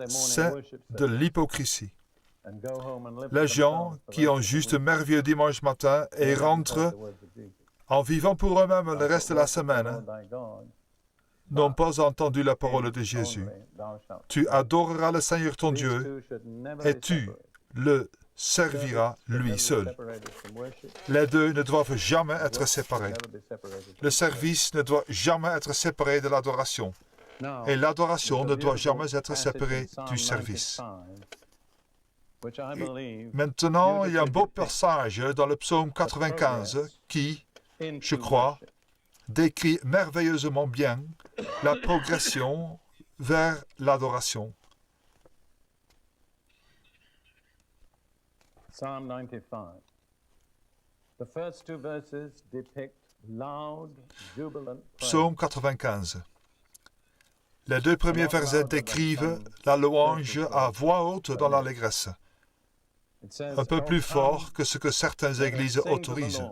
c'est de l'hypocrisie. Les gens qui ont juste un merveilleux dimanche matin et rentrent en vivant pour eux-mêmes le reste de la semaine, n'ont pas entendu la parole de Jésus. Tu adoreras le Seigneur ton Dieu et tu le serviras lui seul. Les deux ne doivent jamais être séparés. Le service ne doit jamais être séparé de l'adoration. Et l'adoration ne doit jamais être séparée du service. Maintenant, il y a un beau passage dans le psaume 95 qui, je crois, décrit merveilleusement bien la progression vers l'adoration. Psalm 95. The first two verses depict loud, jubilant Psaume 95. Les deux premiers versets décrivent la louange à voix haute dans l'allégresse, un peu plus fort que ce que certaines églises autorisent.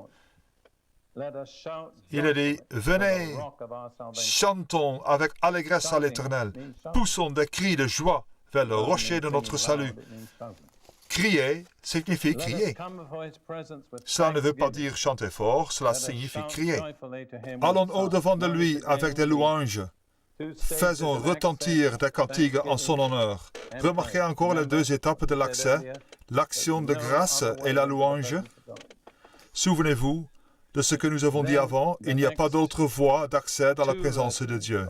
Il est dit, venez, chantons avec allégresse à l'Éternel, poussons des cris de joie vers le rocher de notre salut. Crier signifie crier. Cela ne veut pas dire chanter fort, cela signifie crier. Allons au-devant de lui avec des louanges. Faisons retentir des cantiques en son honneur. Remarquez encore les deux étapes de l'accès, l'action de grâce et la louange. Souvenez-vous de ce que nous avons dit avant, il n'y a pas d'autre voie d'accès dans la présence de Dieu.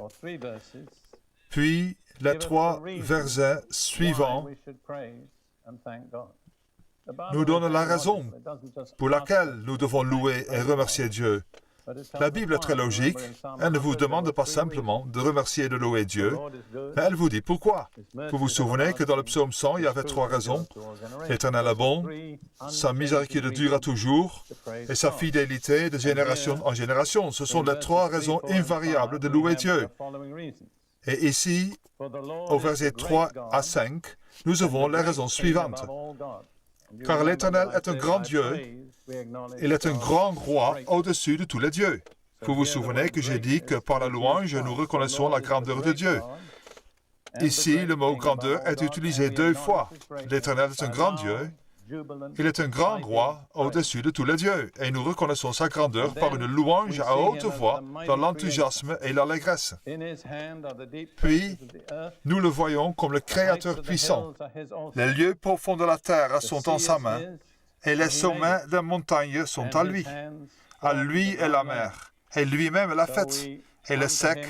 Puis, les trois versets suivants nous donnent la raison pour laquelle nous devons louer et remercier Dieu. La Bible est très logique. Elle ne vous demande pas simplement de remercier et de louer Dieu, mais elle vous dit pourquoi. Vous vous souvenez que dans le psaume 100, il y avait trois raisons. L'Éternel est bon, sa miséricorde dure à toujours, et sa fidélité de génération en génération. Ce sont les trois raisons invariables de louer Dieu. Et ici, au verset 3 à 5, nous avons les raisons suivantes. Car l'Éternel est un grand Dieu, il est un grand roi au-dessus de tous les dieux. Vous vous souvenez que j'ai dit que par la louange, nous reconnaissons la grandeur de Dieu. Ici, le mot grandeur est utilisé deux fois. L'Éternel est un grand Dieu, il est un grand roi au-dessus de tous les dieux, et nous reconnaissons sa grandeur par une louange à haute voix dans l'enthousiasme et l'allégresse. Puis, nous le voyons comme le Créateur puissant. Les lieux profonds de la terre sont en sa main, et les sommets des montagnes sont à lui. À lui est la mer, et lui-même l'a faite, et le sec,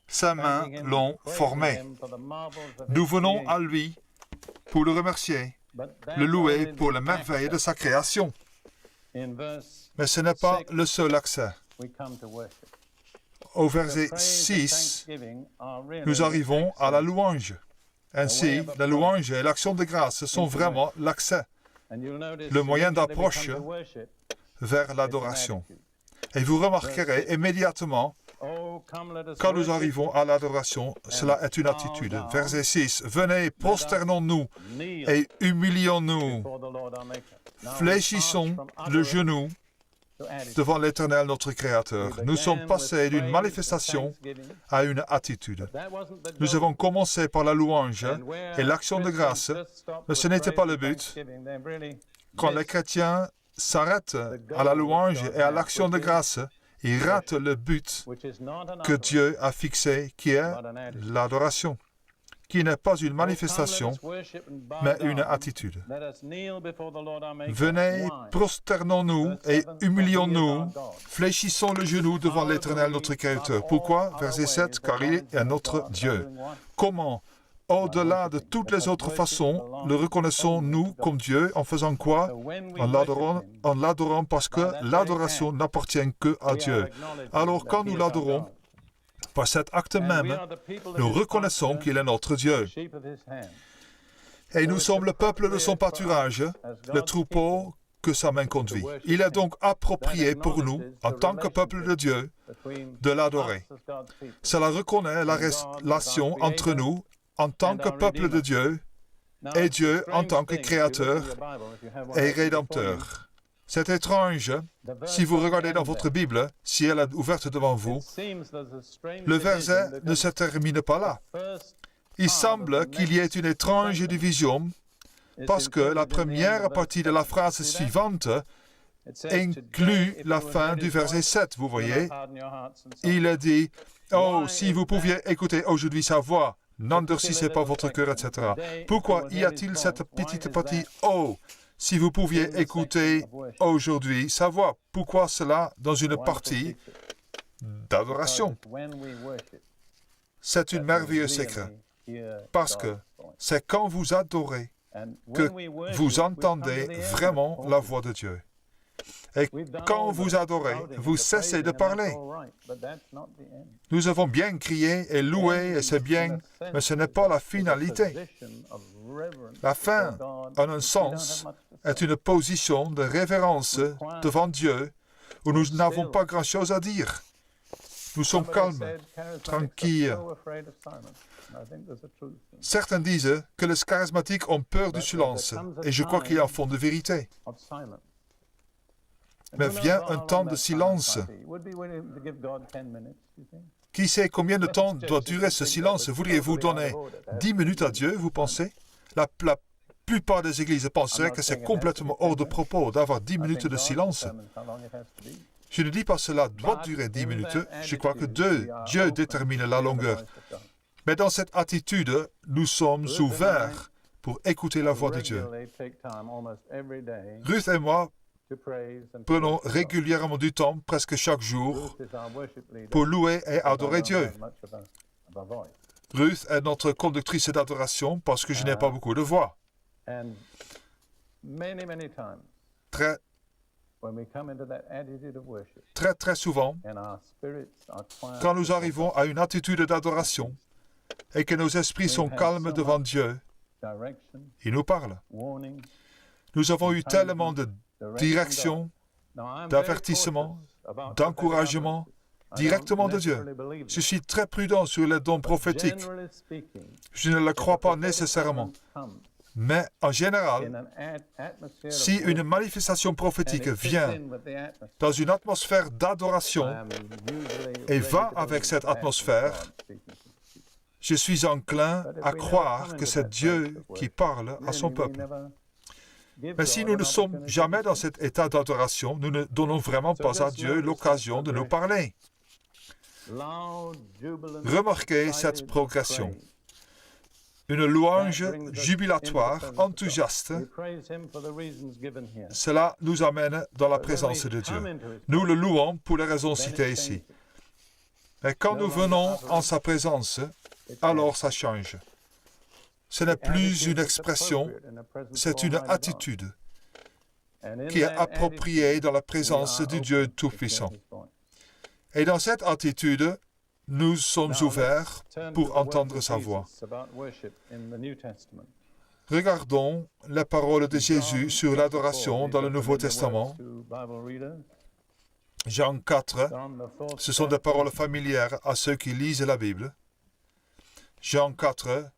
ses mains l'ont formé. Nous venons à lui pour le remercier, le louer pour la merveille de sa création. Mais ce n'est pas le seul accès. Au verset 6, nous arrivons à la louange. Ainsi, la louange et l'action de grâce sont vraiment l'accès, le moyen d'approche vers l'adoration. Et vous remarquerez immédiatement, quand nous arrivons à l'adoration, cela est une attitude. Verset 6, « Venez, prosternons-nous et humilions-nous. Fléchissons le genou devant l'Éternel, notre Créateur. » Nous sommes passés d'une manifestation à une attitude. Nous avons commencé par la louange et l'action de grâce, mais ce n'était pas le but. Quand les chrétiens s'arrêtent à la louange et à l'action de grâce, ils ratent le but que Dieu a fixé, qui est l'adoration, qui n'est pas une manifestation, mais une attitude. Venez, prosternons-nous et humilions-nous, fléchissons le genou devant l'Éternel, notre Créateur. Pourquoi? Verset 7, car il est notre Dieu. Comment, au-delà de toutes les autres façons, le reconnaissons-nous comme Dieu en faisant quoi? En l'adorant parce que l'adoration n'appartient que à Dieu. Alors quand nous l'adorons, par cet acte même, nous reconnaissons qu'il est notre Dieu. Et nous sommes le peuple de son pâturage, le troupeau que sa main conduit. Il est donc approprié pour nous, en tant que peuple de Dieu, de l'adorer. Cela reconnaît la relation entre nous en tant que peuple de Dieu et Dieu en tant que créateur et rédempteur. C'est étrange, si vous regardez dans votre Bible, si elle est ouverte devant vous, le verset ne se termine pas là. Il semble qu'il y ait une étrange division parce que la première partie de la phrase suivante inclut la fin du verset 7, vous voyez. Il a dit, « Oh, si vous pouviez écouter aujourd'hui sa voix, n'endurcissez pas votre cœur, etc. » Pourquoi y a-t-il cette petite partie « Oh » si vous pouviez écouter aujourd'hui sa voix? Pourquoi cela dans une partie d'adoration? C'est un merveilleux secret. Parce que c'est quand vous adorez que vous entendez vraiment la voix de Dieu. Et quand vous adorez, vous cessez de parler. Nous avons bien crié et loué, et c'est bien, mais ce n'est pas la finalité. La fin, en un sens, est une position de révérence devant Dieu où nous n'avons pas grand-chose à dire. Nous sommes calmes, tranquilles. Certains disent que les charismatiques ont peur du silence, et je crois qu'il y a un fond de vérité. Mais vient un temps de silence. Qui sait combien de temps doit durer ce silence? Voudriez-vous donner 10 minutes à Dieu, vous pensez? La plupart des églises penseraient que c'est complètement hors de propos d'avoir 10 minutes de silence. Je ne dis pas cela doit durer 10 minutes. Je crois que Dieu détermine la longueur. Mais dans cette attitude, nous sommes ouverts pour écouter la voix de Dieu. Ruth et moi prenons régulièrement du temps, presque chaque jour, pour louer et adorer Dieu. Ruth est notre conductrice d'adoration parce que je n'ai pas beaucoup de voix. Très souvent, quand nous arrivons à une attitude d'adoration et que nos esprits sont calmes devant Dieu, il nous parle. Nous avons eu tellement de direction, d'avertissement, d'encouragement directement de Dieu. Je suis très prudent sur les dons prophétiques. Je ne le crois pas nécessairement. Mais en général, si une manifestation prophétique vient dans une atmosphère d'adoration et va avec cette atmosphère, je suis enclin à croire que c'est Dieu qui parle à son peuple. Mais si nous ne sommes jamais dans cet état d'adoration, nous ne donnons vraiment pas à Dieu l'occasion de nous parler. Remarquez cette progression. Une louange jubilatoire, enthousiaste, cela nous amène dans la présence de Dieu. Nous le louons pour les raisons citées ici. Mais quand nous venons en sa présence, alors ça change. Ce n'est plus une expression, c'est une attitude qui est appropriée dans la présence du Dieu Tout-Puissant. Et dans cette attitude, nous sommes ouverts pour entendre sa voix. Regardons les paroles de Jésus sur l'adoration dans le Nouveau Testament. Jean 4, ce sont des paroles familières à ceux qui lisent la Bible. Jean 4,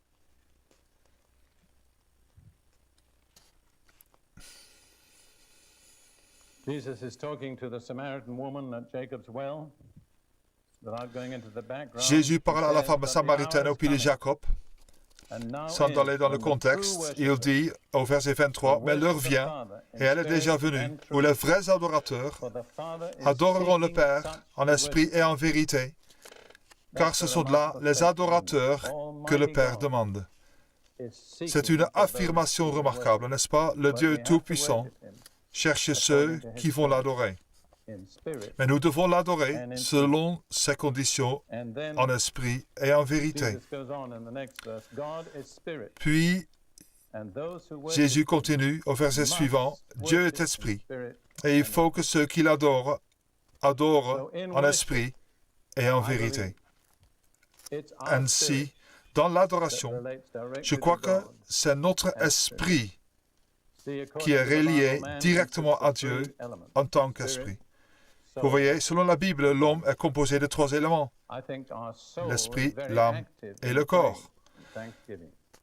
Jésus parle à la femme samaritaine au puits de Jacob. Sans aller dans le contexte, il dit au verset 23, « Mais l'heure vient, et elle est déjà venue, où les vrais adorateurs adoreront le Père en esprit et en vérité, car ce sont là les adorateurs que le Père demande. » C'est une affirmation remarquable, n'est-ce pas? Le Dieu Tout-Puissant cherche ceux qui vont l'adorer. Mais nous devons l'adorer selon ses conditions, en esprit et en vérité. Puis, Jésus continue au verset suivant, « Dieu est esprit, et il faut que ceux qui l'adorent adorent en esprit et en vérité. » Ainsi, dans l'adoration, je crois que c'est notre esprit qui est relié directement à Dieu en tant qu'esprit. Vous voyez, selon la Bible, l'homme est composé de 3 éléments, l'esprit, l'âme et le corps.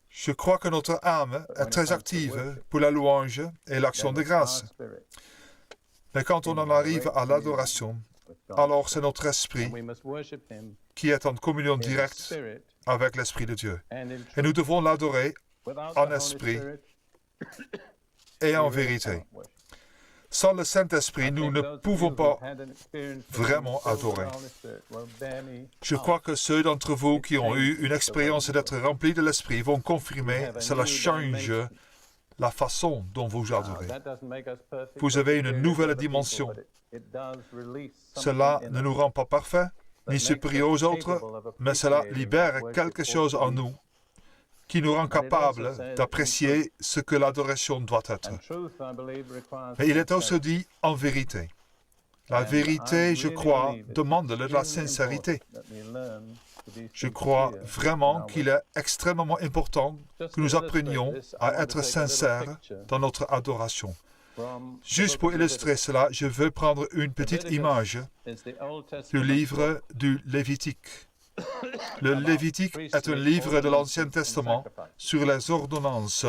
Je crois que notre âme est très active pour la louange et l'action de grâce. Mais quand on en arrive à l'adoration, alors c'est notre esprit qui est en communion directe avec l'Esprit de Dieu. Et nous devons l'adorer en esprit et en vérité. Sans le Saint-Esprit, nous ne pouvons pas vraiment adorer. Je crois que ceux d'entre vous qui ont eu une expérience d'être remplis de l'Esprit vont confirmer que cela change la façon dont vous adorez. Vous avez une nouvelle dimension. Cela ne nous rend pas parfaits, ni supérieurs aux autres, mais cela libère quelque chose en nous qui nous rend capables d'apprécier ce que l'adoration doit être. Mais il est aussi dit en vérité. La vérité, je crois, demande de la sincérité. Je crois vraiment qu'il est extrêmement important que nous apprenions à être sincères dans notre adoration. Juste pour illustrer cela, je veux prendre une petite image du livre du Lévitique. Le Lévitique est un livre de l'Ancien Testament sur les ordonnances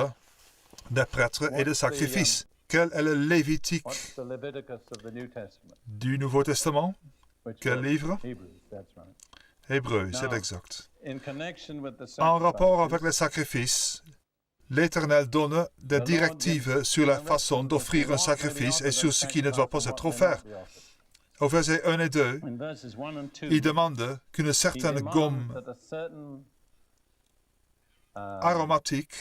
des prêtres et des sacrifices. Quel est le Lévitique du Nouveau Testament? Quel livre? Hébreux, c'est exact. En rapport avec les sacrifices, l'Éternel donne des directives sur la façon d'offrir un sacrifice et sur ce qui ne doit pas être offert. Au verset 1 et 2, il demande qu'une certaine gomme aromatique,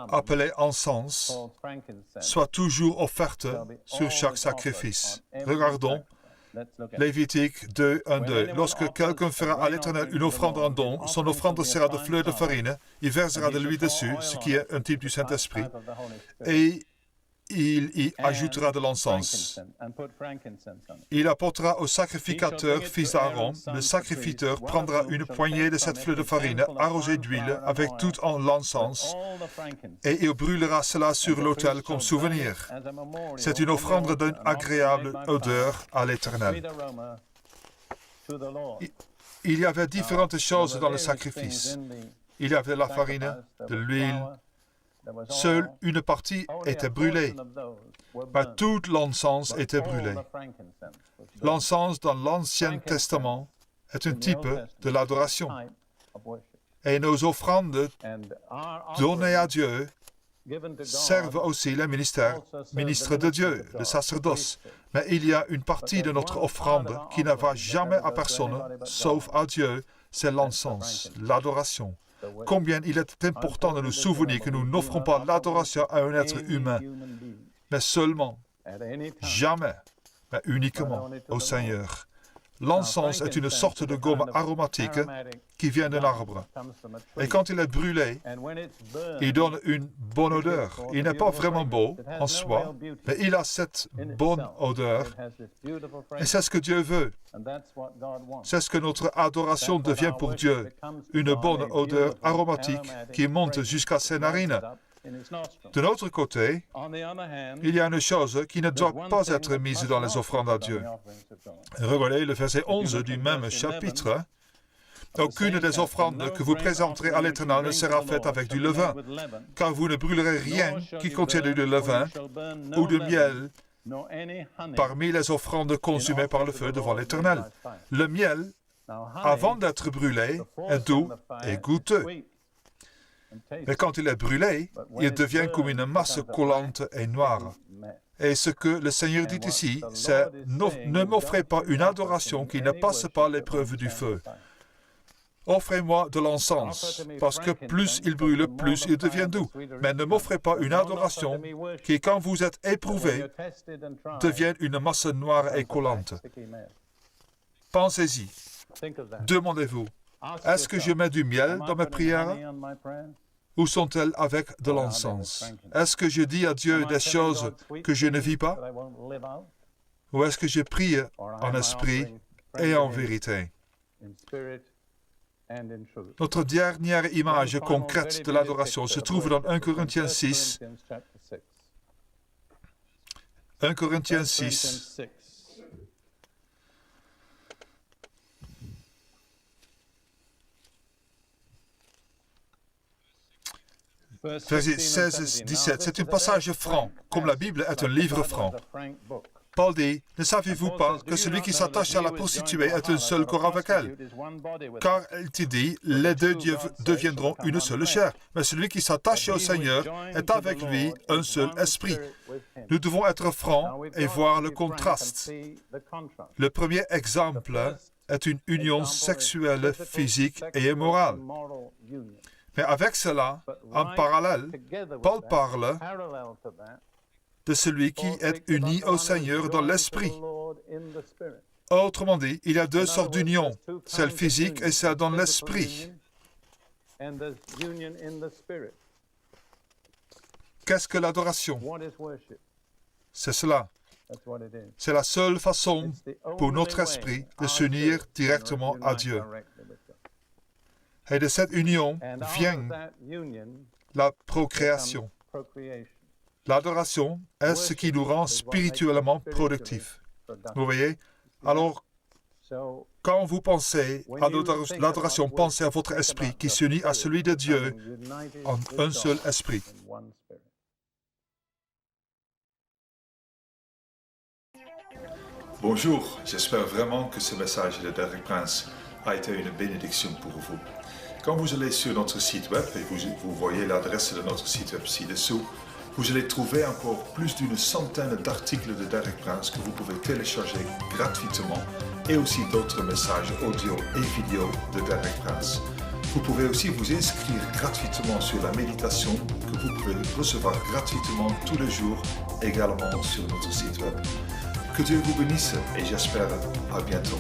appelée encens, soit toujours offerte sur chaque sacrifice. Regardons Lévitique 2, 1, 2. Lorsque quelqu'un fera à l'Éternel une offrande en don, son offrande sera de fleurs de farine, il versera de l'huile dessus, ce qui est un type du Saint-Esprit, et il y ajoutera de l'encens. Il apportera au sacrificateur, fils d'Aaron. Le sacrificateur prendra une poignée de cette fleur de farine arrosée d'huile avec tout l'encens et il brûlera cela sur l'autel comme souvenir. C'est une offrande d'une agréable odeur à l'Éternel. Il y avait différentes choses dans le sacrifice. Il y avait de la farine, de l'huile. Seule une partie était brûlée, mais tout l'encens était brûlé. L'encens dans l'Ancien Testament est un type de l'adoration. Et nos offrandes données à Dieu servent aussi les ministres de Dieu, le sacerdoce. Mais il y a une partie de notre offrande qui ne va jamais à personne, sauf à Dieu, c'est l'encens, l'adoration. Combien il est important de nous souvenir que nous n'offrons pas l'adoration à un être humain, mais seulement, jamais, mais uniquement au Seigneur. L'encens est une sorte de gomme aromatique qui vient d'un arbre. Et quand il est brûlé, il donne une bonne odeur. Il n'est pas vraiment beau en soi, mais il a cette bonne odeur. Et c'est ce que Dieu veut. C'est ce que notre adoration devient pour Dieu. Une bonne odeur aromatique qui monte jusqu'à ses narines. De l'autre côté, il y a une chose qui ne doit pas être mise dans les offrandes à Dieu. Regardez le verset 11 du même chapitre. Aucune des offrandes que vous présenterez à l'Éternel ne sera faite avec du levain, car vous ne brûlerez rien qui contienne du levain ou du miel parmi les offrandes consumées par le feu devant l'Éternel. Le miel, avant d'être brûlé, est doux et goûteux. Mais quand il est brûlé, il devient comme une masse collante et noire. Et ce que le Seigneur dit ici, c'est « Ne m'offrez pas une adoration qui ne passe pas l'épreuve du feu. Offrez-moi de l'encens, parce que plus il brûle, plus il devient doux. Mais ne m'offrez pas une adoration qui, quand vous êtes éprouvé, devienne une masse noire et collante. » Pensez-y. Demandez-vous, est-ce que je mets du miel dans mes prières? Ou sont-elles avec de l'encens? Est-ce que je dis à Dieu des choses que je ne vis pas? Ou est-ce que je prie en esprit et en vérité? Notre dernière image concrète de l'adoration se trouve dans 1 Corinthiens 6. 1 Corinthiens 6. versets 16 et 17. C'est un passage franc, comme la Bible est un livre franc. Paul dit, « Ne savez-vous pas que celui qui s'attache à la prostituée est un seul corps avec elle? Car il te dit, les deux deviendront une seule chair. Mais celui qui s'attache au Seigneur est avec lui un seul esprit. » Nous devons être francs et voir le contraste. Le premier exemple est une union sexuelle, physique et immorale. Mais avec cela, en parallèle, Paul parle de celui qui est uni au Seigneur dans l'esprit. Autrement dit, il y a deux sortes d'union, celle physique et celle dans l'esprit. Qu'est-ce que l'adoration? C'est cela. C'est la seule façon pour notre esprit de s'unir directement à Dieu. Et de cette union vient la procréation. L'adoration est ce qui nous rend spirituellement productifs. Vous voyez? Alors, quand vous pensez à l'adoration, pensez à votre esprit qui s'unit à celui de Dieu en un seul esprit. Bonjour, j'espère vraiment que ce message de Derek Prince a été une bénédiction pour vous. Quand vous allez sur notre site web, et vous voyez l'adresse de notre site web ci-dessous, vous allez trouver encore plus d'une centaine d'articles de Derek Prince que vous pouvez télécharger gratuitement et aussi d'autres messages audio et vidéo de Derek Prince. Vous pouvez aussi vous inscrire gratuitement sur la méditation que vous pouvez recevoir gratuitement tous les jours également sur notre site web. Que Dieu vous bénisse et j'espère à bientôt.